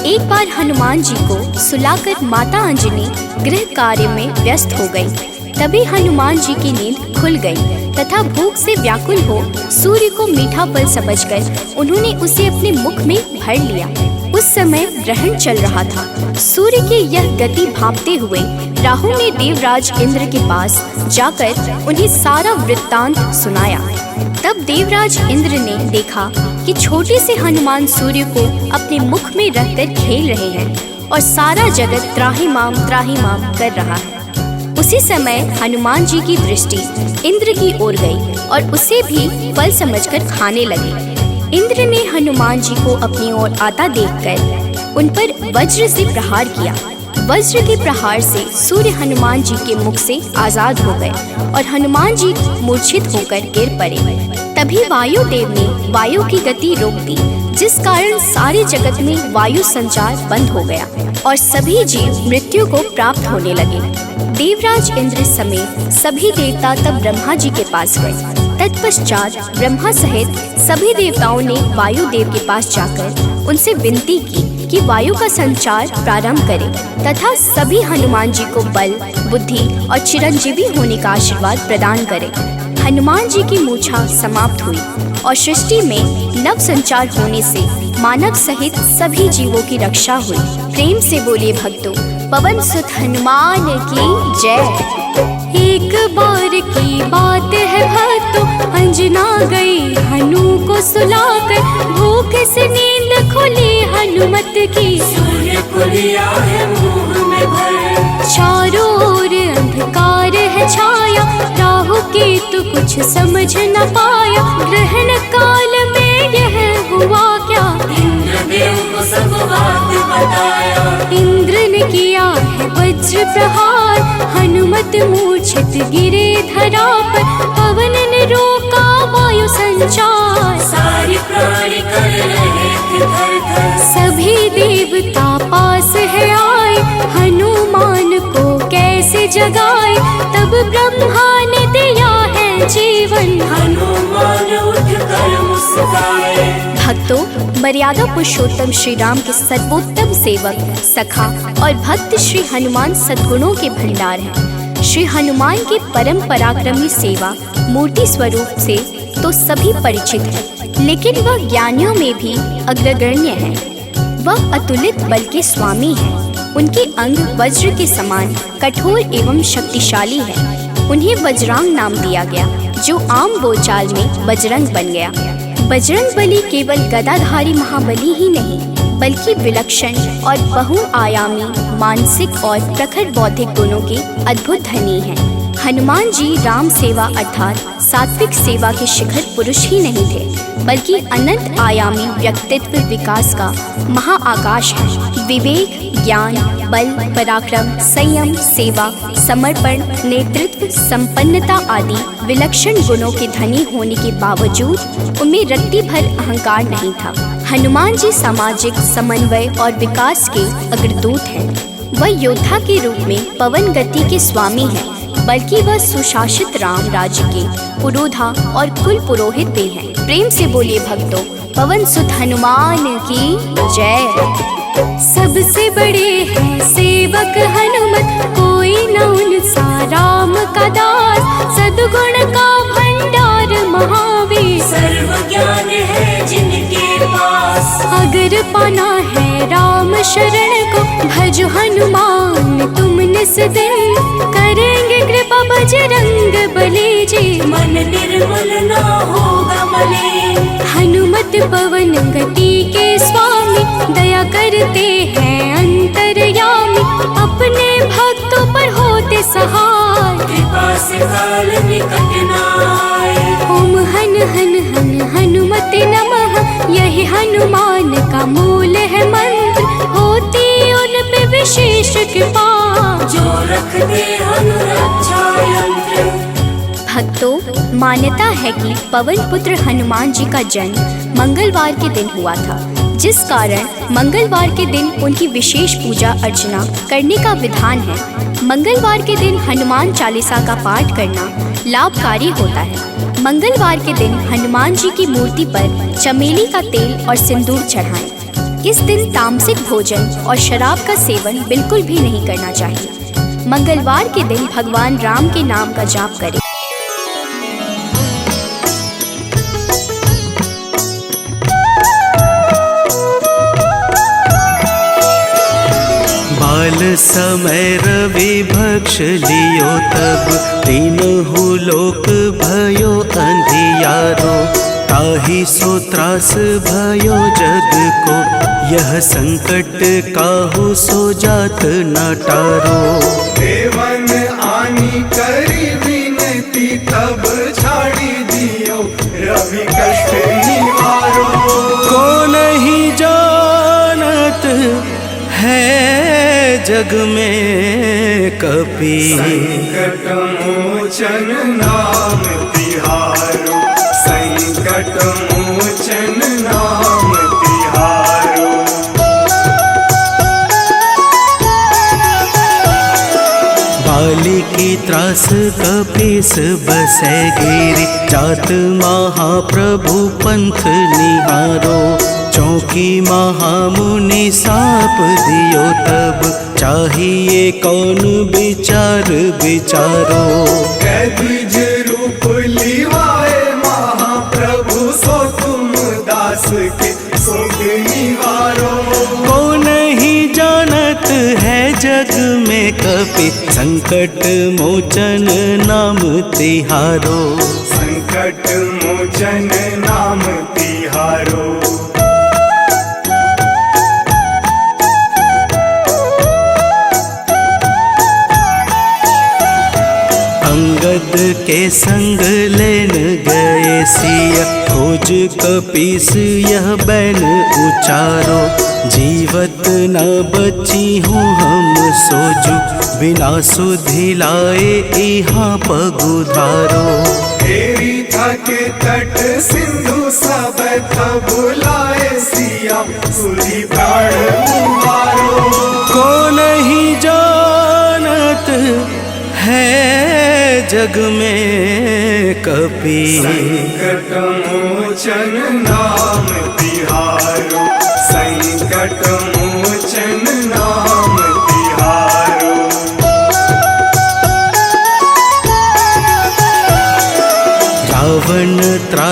एक बार हनुमान जी को सुलाकर माता अंजनी गृह कार्य में व्यस्त हो गई। तभी हनुमान जी की नींद खुल गई तथा भूख से व्याकुल हो सूर्य को मीठा फल समझकर उन्होंने उसे अपने मुख में भर लिया। उस समय ग्रहण चल रहा था। सूर्य की यह गति भांपते हुए राहु ने देवराज इंद्र के पास जाकर उन्हें सारा वृत्तांत सुनाया। तब देवराज इंद्र ने देखा कि छोटे से हनुमान सूर्य को अपने मुख में रखकर खेल रहे हैं और सारा जगत त्राहिमाम कर रहा है। उसी समय हनुमान जी की दृष्टि इंद्र की ओर गई और उसे भी फल समझकर खाने लगे। इंद्र ने हनुमान जी को अपनी ओर आता देखकर उन पर वज्र से प्रहार किया। वज्र के प्रहार से सूर्य हनुमान जी के मुख से आजाद हो गए और हनुमान जी मूर्छित होकर गिर पड़े। तभी वायुदेव ने वायु की गति रोक दी, जिस कारण सारे जगत में वायु संचार बंद हो गया और सभी जीव मृत्यु को प्राप्त होने लगे। देवराज इंद्र समेत सभी देवता तब ब्रह्मा जी के पास गए। तत्पश्चात ब्रह्मा सहित सभी देवताओं ने वायुदेव के पास जाकर उनसे विनती की कि वायु का संचार प्रारंभ करें तथा सभी हनुमान जी को बल, बुद्धि और चिरंजीवी होने का आशीर्वाद प्रदान करें। हनुमान जी की मूर्छा समाप्त हुई और सृष्टि में नव संचार होने से मानव सहित सभी जीवों की रक्षा हुई। प्रेम से बोलिए भक्तों, पवन सुत हनुमान की जय। एक बार की बात है भक्तों, अंजना गई हनु को सुलाकर। भूख से नींद खुली हनुमत की, सूर्य को लिया है मुंह में भर। चारों ओर अंधकार है छाया, राहु केतु कुछ समझ न पाया। ग्रहण काल में यह हुआ क्या, इंद्रदेव को सब बात बताया। इंद्र ने किया है वज्र प्रहार, हनुमत मूर्छित गिरे धरा पर। पवन ने रोका वायु संचार, सारी प्राणी कर रहे थे थर-थर। सभी देवता पास है आए, हनुमान को कैसे जगाए। तब ब्रह्मा ने दिया है जीवन, हनुमान उठकर मुस्काए। भक्तों, मर्यादा पुरुषोत्तम श्री राम के सर्वोत्तम सेवक, सखा और भक्त श्री हनुमान सद्गुणों के भंडार हैं। श्री हनुमान की परम पराक्रमी सेवा मूर्ति स्वरूप से तो सभी परिचित है, लेकिन वह ज्ञानियों में भी अग्रगण्य है। वह अतुलित बल के स्वामी है। उनके अंग वज्र के समान कठोर एवं शक्तिशाली है। उन्हें वज्रांग नाम दिया गया, जो आम बोलचाल में बजरंग बन गया। बजरंग बली केवल गदाधारी महाबली ही नहीं, बल्कि विलक्षण और बहुआयामी मानसिक और प्रखर बौद्धिक गुणों के अद्भुत धनी हैं। हनुमान जी राम सेवा अर्थात सात्विक सेवा के शिखर पुरुष ही नहीं थे, बल्कि अनंत आयामी व्यक्तित्व विकास का महाआकाश है। विवेक, ज्ञान, बल, पराक्रम, संयम, सेवा, समर्पण, नेतृत्व, संपन्नता आदि विलक्षण गुणों के धनी होने के बावजूद उनमें रत्ती भर अहंकार नहीं था। हनुमान जी सामाजिक समन्वय और विकास के अग्रदूत हैं। वह योद्धा के रूप में पवन गति के स्वामी हैं, बल्कि वह सुशासित राम राज्य के पुरोधा और कुल पुरोहित भी हैं। प्रेम से बोलिए भक्तों, पवन सुत हनुमान की जय। सबसे बड़े हैं सेवक हनुमत, कोई न उनसा राम का दास। सद्गुण का भंडार महावीर, सर्व ज्ञान है जिनके पास। अगर पाना है राम शरण को, भज हनुमान तुम निस दिन। करेंगे कृपा बजरंग बली जी, मन निर्मल ना होगा मलिन। हनुमत पवन गति के स्वामी, दया करते हैं अंतर्यामी। अपने भक्तों पर होते सहाय, कृपा से काल निकट न आए। ओम हन हन हन हनुमते नमः, यही हनुमान का मूल है मंत्र। होती उन पे विशेष कृपा, जो रख दे अनुरक्षा यंत्र। भक्तों, मान्यता है कि पवन पुत्र हनुमान जी का जन्म मंगलवार के दिन हुआ था, जिस कारण मंगलवार के दिन उनकी विशेष पूजा अर्चना करने का विधान है। मंगलवार के दिन हनुमान चालीसा का पाठ करना लाभकारी होता है। मंगलवार के दिन हनुमान जी की मूर्ति पर चमेली का तेल और सिंदूर चढ़ाएं। इस दिन तामसिक भोजन और शराब का सेवन बिल्कुल भी नहीं करना चाहिए। मंगलवार के दिन भगवान राम के नाम का जाप करें। बाल समय रवि भक्ष लियो, तब तीनहु लोक भयो अंधियारो। ताहि सो त्रास भयो जग को, यह संकट काहू सो जात न टारो। देवन आनी करी विनती, तब छाड़ी दियो रवि कष्ट निवारो। को नहीं जानत है जग में कपि, संकट मोचन नाम तिहारो। संकट मोचन नाम तिहारो। बाली की त्रास कपीस बसै गिरि, जात महाप्रभु पंथ निहारो। चौकी महामुनि साप दियो, तब चाहिए कौन विचार विचारो। कैद्विज रूप लिवाए महाप्रभु, सो तुम दास के शोक निवारो। को नहीं जानत है जग में कपि, संकट मोचन नाम तिहारो। संकट मोचन नाम तिहारो। अंगद के संग लेन गए सिया, खोज कपीस यह बैन उचारो। जीवत न बची हूँ हम सोजू, बिना सुधि लाए यहाँ पगुधारो। तेरी थके तट सिंधु सब तब लाए सिया, सुधि प्राण मुहारो। को नहीं जानत है जग में कपि, संकट मोचन नाम तिहारो। संकट मोचन नाम तिहारो।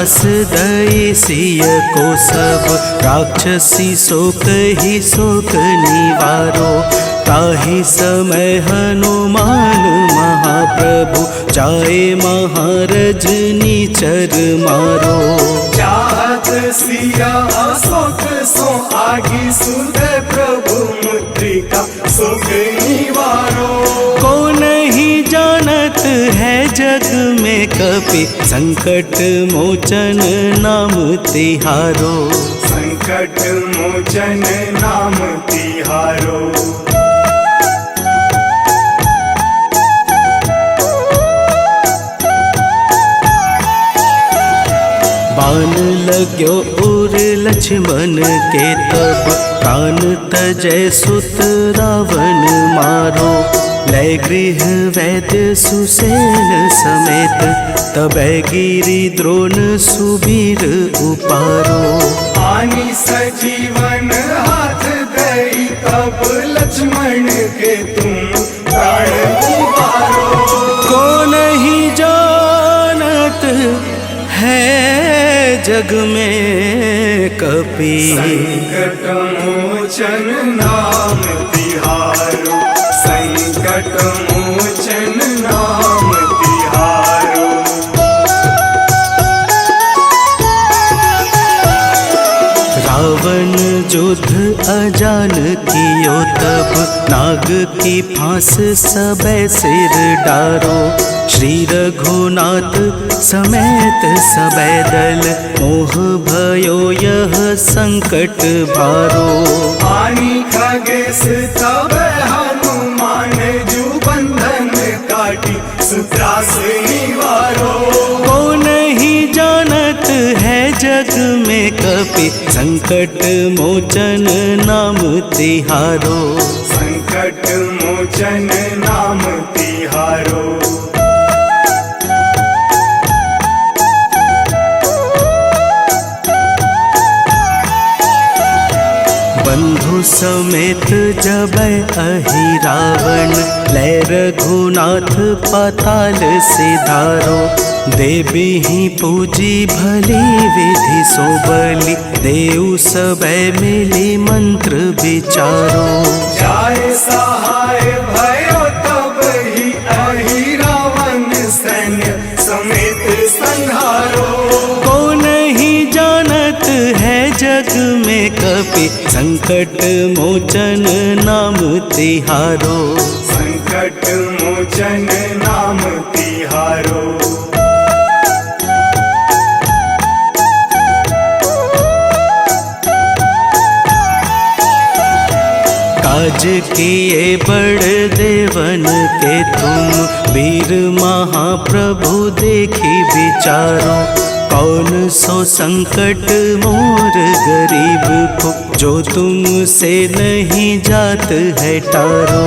त्रास दई सिय को सब राक्षसी सो कही शोक निवारो। ताहि समय हनुमान महाप्रभु जाए महारज निचर मारो। चाहत सिया अशोक सो आगी सुध प्रभु मुद्रिका शोक निवारो। को नहीं जानत है जग में कपि संकट मोचन नाम तिहारो। संकट मोचन नाम तिहारो। बाण लाग्यो उर लक्ष्मण के तब प्राण तजय सुत रावण मारो। लय गृह वैद्य सुसेन समेत तबै गिरि द्रोण सुबीर उपारो। आनी सजीवन हाथ दई तब लक्ष्मण के तुम प्राण उबारो। को नहीं जानत है जग में कपि संकट मोचन नाम तिहारो। संकट मोचन नाम तिहारो। रावण युद्ध अजान कियो तब नाग की फांस सबे सिर डारो। श्री रघुनाथ समेत सबे दल मोह भयो यह संकट भारो। आनी खगेश तब हनुमान जु बंधन काटी सुत्रास निवारो। को नहीं जानत है जग में कपि संकट मोचन नाम तिहारो। संकट मोचन नाम तिहारो। बंधु समेत जबै अहि रावण लय रघुनाथ पाताल सिधारो। देवी ही पूजी भली विधि सो बलि देव सबे मिली मंत्र विचारो। जाय सहाय भयो तब ही अहि रावण सैन्य समेत संहारो। को नहीं जानत है जग में कपि संकट मोचन नाम तिहारो। संकट मोचन नाम तिहारो। काज किए बड़ देवन के तुम वीर महाप्रभु देखी विचारो। कौन सो संकट मोर गरीब को जो तुमसे नहीं जात है टारो।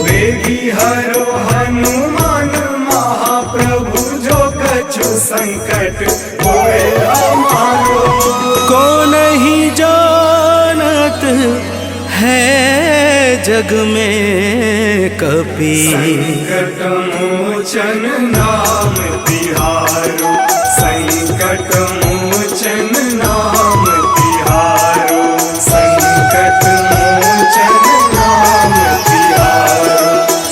वेगी हरो हनुमान महाप्रभु जो कछु संकट होए हमारो। को नहीं जानत है जग में कपि संकट मोचन नाम तिहारो। संकट मोचन नाम तिहारो। संकट मोचन नाम तिहारो।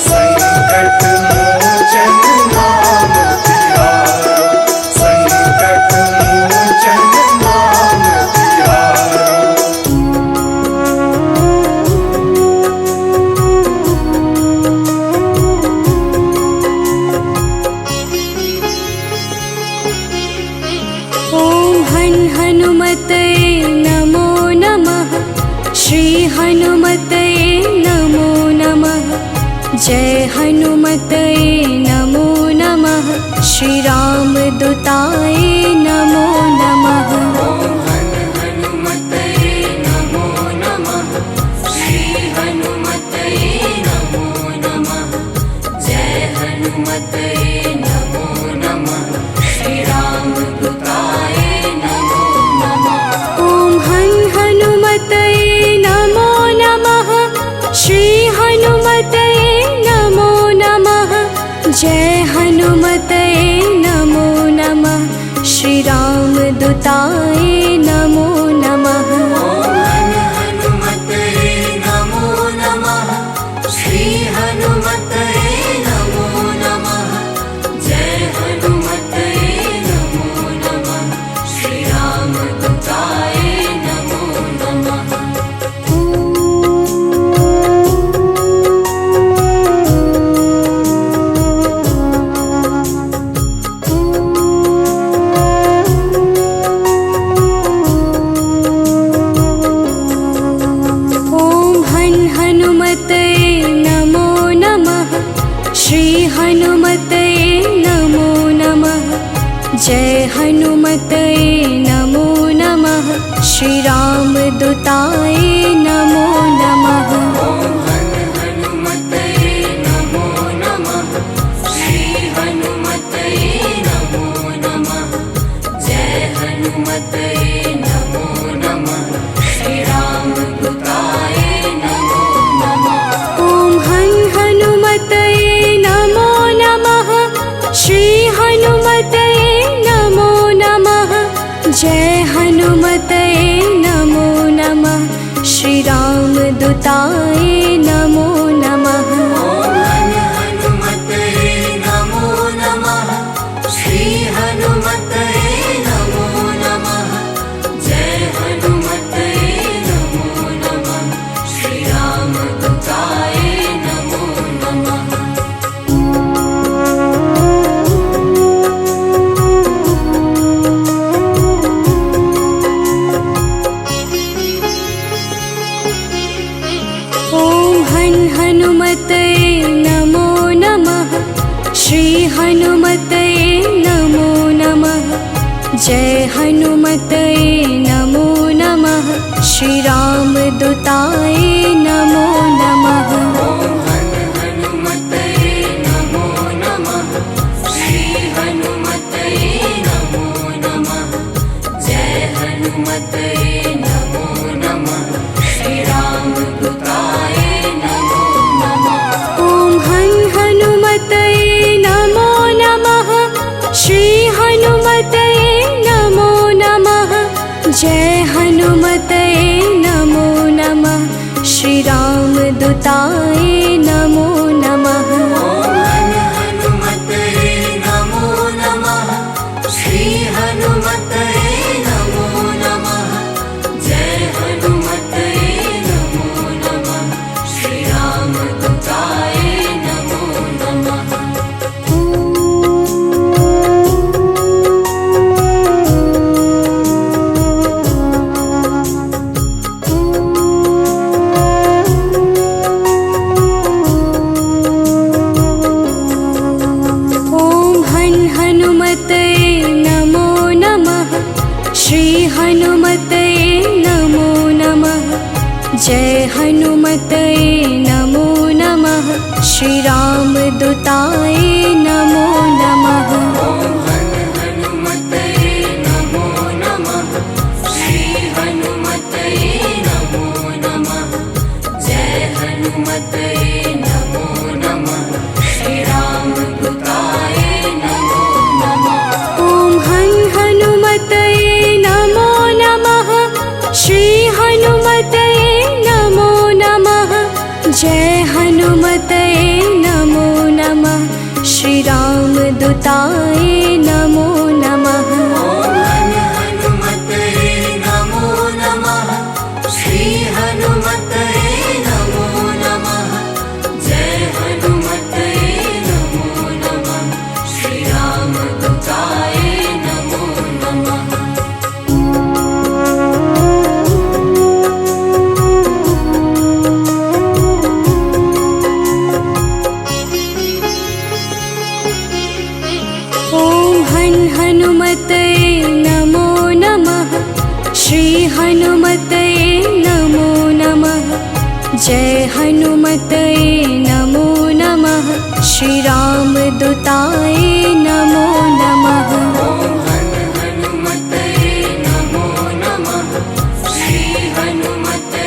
संकट मोचन नाम तिहारो। संकट मोचन नाम तिहारो। हनुमते नमो नमः। श्री हनुमते नमो नमः। जय हनुमते नमो नमः। श्री राम दूताय नमो नमः। हनुमते नमो नमः। श्री हनुमते नमो नमः। जय हनुमते नमो नमः। श्री राम दूताय नमो नमः। ओम हनुमते नमो नमः। श्री हनुमते नमो नमः। जय हनुमते नमो नमः। दूताय नमो नमः। हनुमते नमो नमः। श्री हनुमते नमो नमः। जय हनुमते नमो नमः। श्री राम दूताय नमो नमः। हनुमते नमो नमः। श्री हनुमते नमो नमः। जय हनुमते नमो नमः। श्री राम दूताय नमो नमः। हनुमते नमो नमः। श्री हनुमते नमो नमः। जय हनुमते नमो नमः। श्री राम दूताय नमो नमः। हनुमते नमो नमः। श्री हनुमते नमो नमः। जय हनुमते नमो नमः। श्री राम दूताय नमो नमः। हनुमते नमो नमः। श्री हनुमते नमो नमः। जय हनुमते नमो नमः। श्री राम दूताय नमो नमः। हनुमते नमो नमः। श्री हनुमते नमो नमः। जय हनुमते नमो नमः। श्री राम दूताय नमो नमः। हनुमते नमो नमः। श्री हनुमते नमो नमः। जय हनुमते नमो नमः। श्री राम दूताय नमो नमः। हनुमते नमो नमः। श्री हनुमते नमो नमः। जय हनुमते नमो नमः। श्री राम दूताय नमो नमः। हनुमते नमो नमः। श्री हनुमते नमो नमः। जय हनुमते नमो नमः। श्री राम दूताय नमो नमः। हनुमते नमो नमः। श्री हनुमते नमो नमः। जय हनुमते नमो नमः। श्री राम दूताय नमो नमः। हनुमते नमो नमः। श्री हनुमते नमो नमः। जय हनुमते नमो नमः। श्री राम दूताय नमो नमः। हनुमते नमो नमः। श्री हनुमते नमो नमः। जय हनुमते नमो नमः। श्री राम दूताय नमो नमः। हनुमते नमो नमः। श्री हनुमते नमो नमः। जय हनुमते नमो नमः। श्री राम दूताय नमो नमः। हनुमते नमो नमः। श्री हनुमते नमो नमः। जय हनुमते नमो नमः। श्री राम दूताय नमो नमः। हनुमते नमो नमः। श्री हनुमते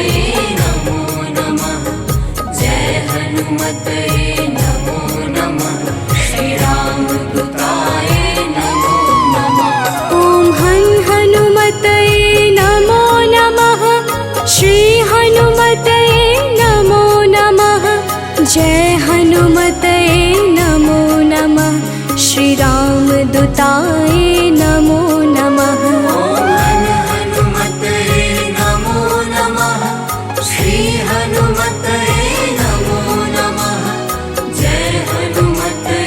नमो नमः। जय हनुमते नमो नमः। श्री राम दूताय नमो नमः। हनु दूताय नमो नमः। हनुमते नमो नमः। श्री हनुमते नमो नमः। जय हनुमते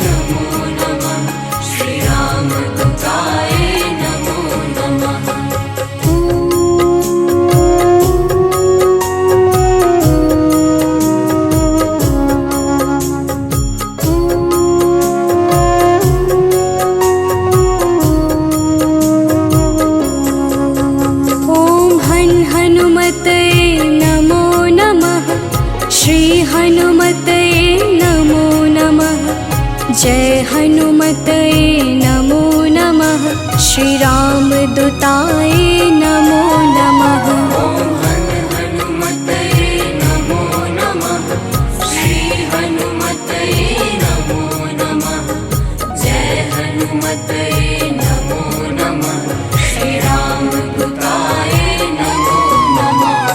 नमो नमः। श्री राम दूताय नमो नमः। हनुमते नमो नमः। श्री हनुमते नमो नमः। जय हनुमते नमो नमः। श्री राम दूताय नमो नमः। हनुमते नमो नमः। श्री हनुमते नमो नमः। जय हनुमते नमो नमः। श्री राम दूताय नमो नमः।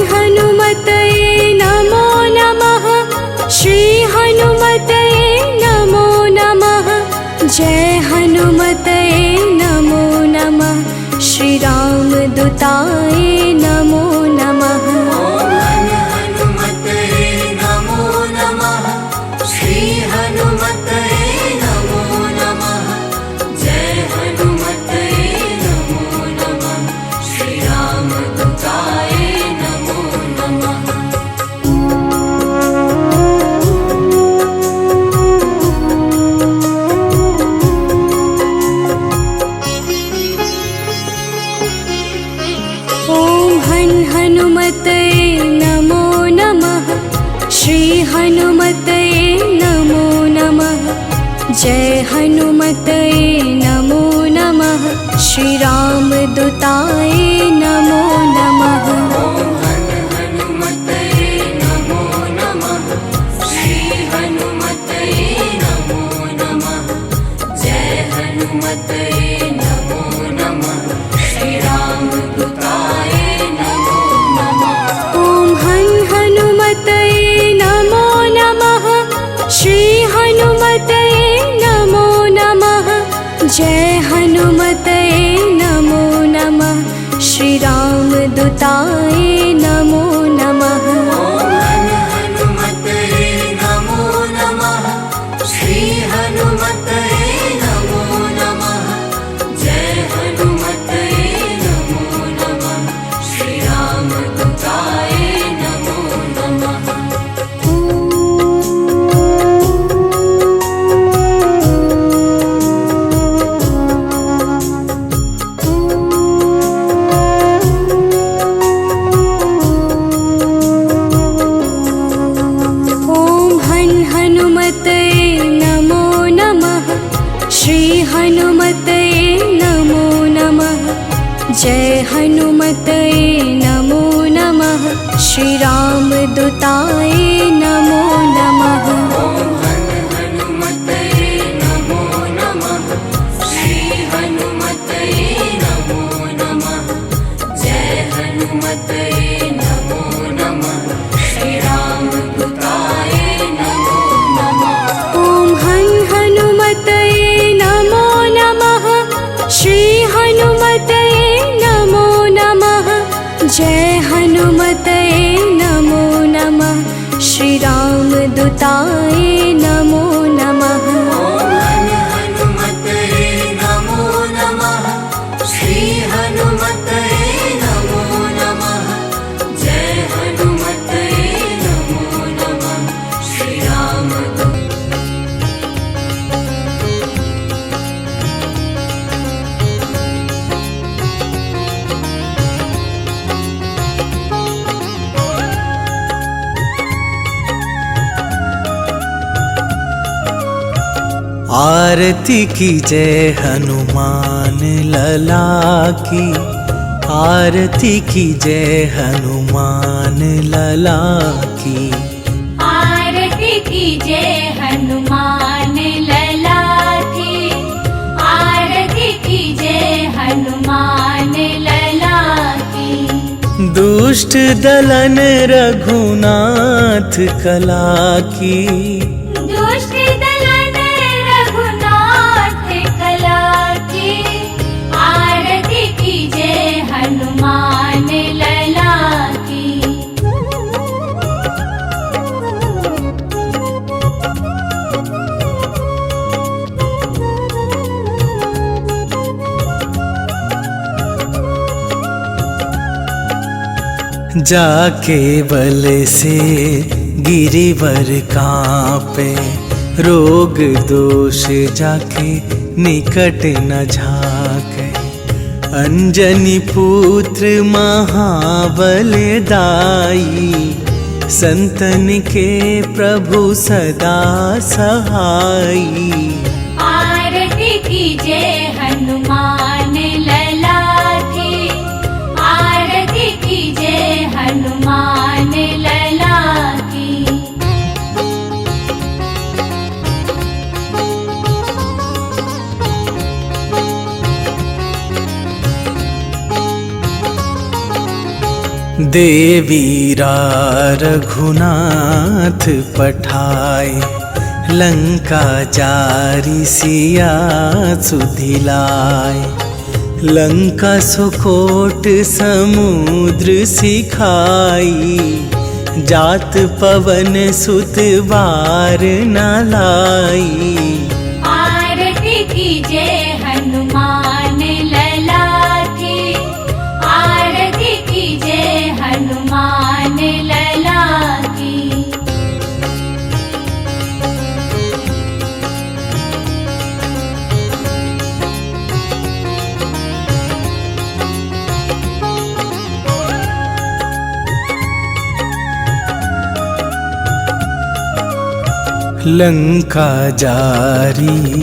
हनुमते नमो नमः। श्री हनुमते नमो नमः। जय हनुमते नमो नमः। श्री राम दूताय नमो नमः। हनुमते नमो नमः। श्री हनुमते नमो नमः। जय हनुमते नमो नमः। श्री राम दूताय नमो नमः। हनुमते नमो नमः। श्री हनुमते नमो नमः। जय हनुमते नमो नमः। श्री राम दूताय नमो नमः। हनुमते नमो नमः। श्री हनुमते नमो नमः। जय हनुमते नमो नमः। श्री राम दूताय नमो नमः। हनुमते नमो नमः। श्री हनुमते नमो नमः। जय हनुमते नमो नमः। श्री राम दूताय नमो नमः। हनुमते नमो नमः। श्री हनुमते नमो नमः। जय हनुमते नमो नमः। श्री राम दूताय नमो नमः। हनुमते नमो नमः। श्री हनुमते नमो नमः। जय हनुमते नमो नमः। श्री राम दूताय नमो नमः। हनुमते नमो नमः। श्री हनुमते नमो नमः। जय हनुमते नमो नमः। श्री राम दूताय नमो नमः। हनुमते नमो नमः। श्री हनुमते नमो नमः। जय हनुमते नमो नमः। श्री राम दूताय नमो नमः। हनुमते नमो नमः। श्री हनुमते नमो नमः। जय हनुमते नमो नमः। श्री राम आरती की जय हनुमान लला की। आरती की जय हनुमान लला की। आरती की जय हनुमान लला की। आरती की जय हनुमान लला की। दुष्ट दलन रघुनाथ कला की। दुष्ट दलन रघुनाथ जाके बल से गिरिवर कांपे, रोग दोष जाके निकट न झाके। अंजनी पुत्र महाबल दाई, संतन के प्रभु सदा सहाई। आरती कीजे हनुमान लला की, आरती कीजे हनुमान लला की। देवीरा रघुनाथ पठाए, लंका जारी सिया सुधिलाए। लंका सुकोट समुद्र सिखाई, जात पवन सुत बार न लाई। आरती कीजे हनुमान लला की, आरती कीजे हनुमान लला की। लंका जारी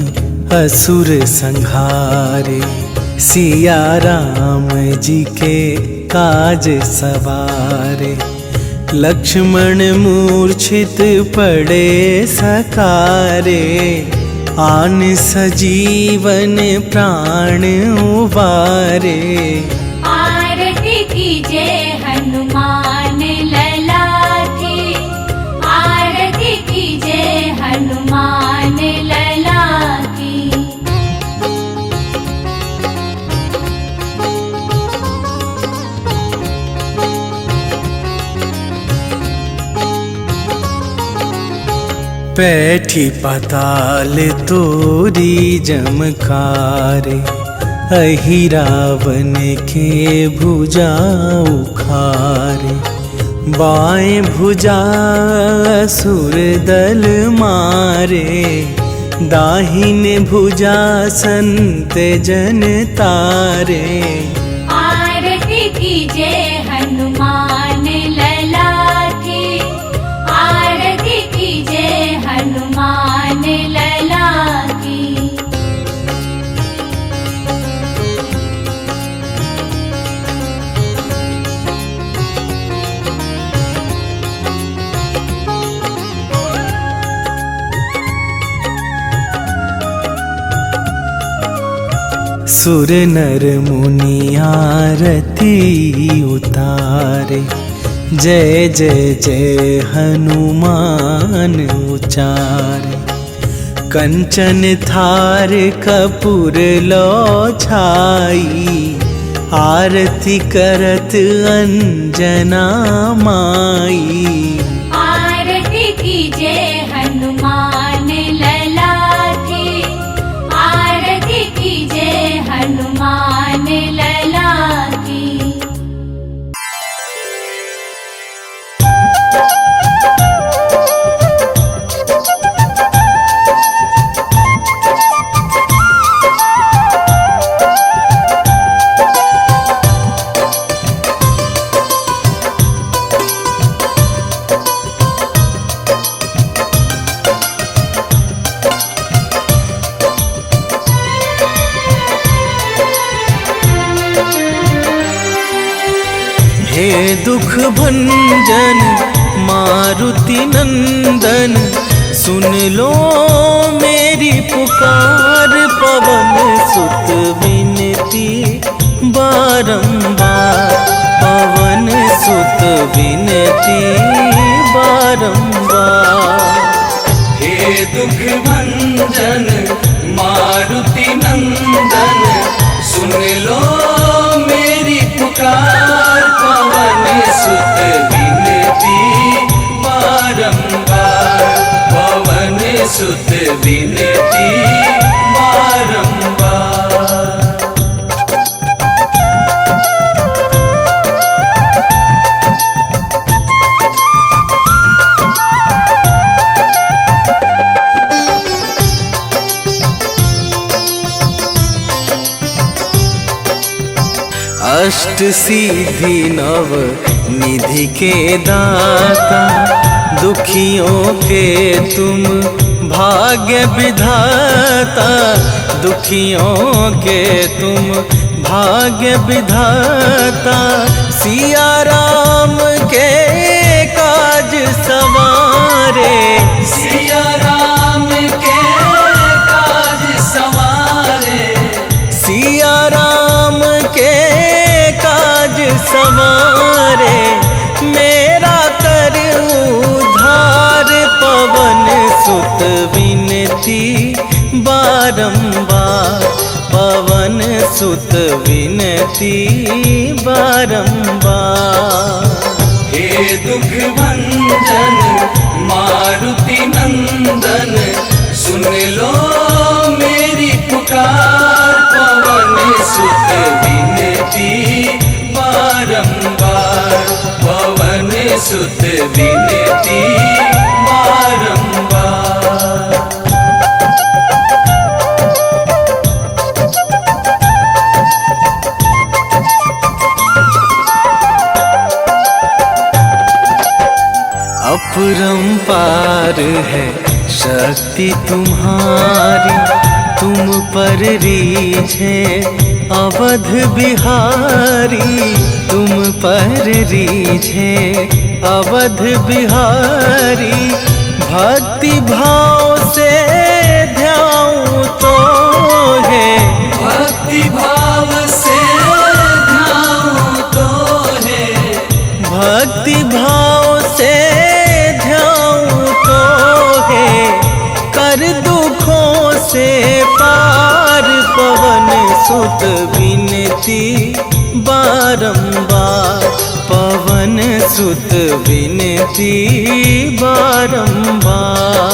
असुर संहारे, सिया राम जी के काज सवारे। लक्ष्मण मूर्छित पड़े सकारे, आन सजीवन प्राण उबारे। आरती कीजे हनुमान लला की, आरती कीजे हनुमान लला की। पैठी पाताल तोरी जमकारे, अहि रावण के भुजा उखारे। बाएं भुजा असुर दल मारे, दाहिने भुजा संत जन तारे। आरती कीजे हनुमान लला की, आरती कीजे हनुमान लला की। सुर नर मुनि आरती उतारे, जय जय जय हनुमान उचारे। कंचन थार कपूर लो छाई, आरती करत अंजना माई। आरती कीजे हनुमान लला की, आरती कीजे हनुमान लला की। हे दुख भंजन मारुति नंदन, सुन लो मेरी पुकार। पवन सुत विनती बारंबार, पवन सुत विनती बारंबार। हे दुख भंजन मारुति नंदन, सुन लो मेरी पुकार। पवन सुत विनती बारंबार, पवन सुत विनती बारंबार। अष्ट सिद्धि नव निधि के दाता, दुखियों के तुम भाग्य विधाता, दुखियों के तुम भाग्य विधाता। सिया राम के काज सवारे, सिया राम के काज सवारे, सिया राम के काज सवारे। मेरा कर उद्धार पवन सुत विनती बारंबार, पवन सुत विनती बारंबार। हे दुख भंजन मारुति नंदन, सुन लो मेरी पुकार, पवन सुत विनती बारंबार, पवन सुत विनती बारंबार। अपरंपार है शक्ति तुम्हारी, तुम पर रीझे अवध बिहारी, तुम पर रीझे अवध बिहारी। भक्ति भाव से ध्याऊं तो है, भक्ति भाव से ध्याऊं तो है, भक्ति भाव से ध्याऊं तो है। कर दुखों से पार पवन सुत विनती बारंबार, पवन सुत विनती बारंबार।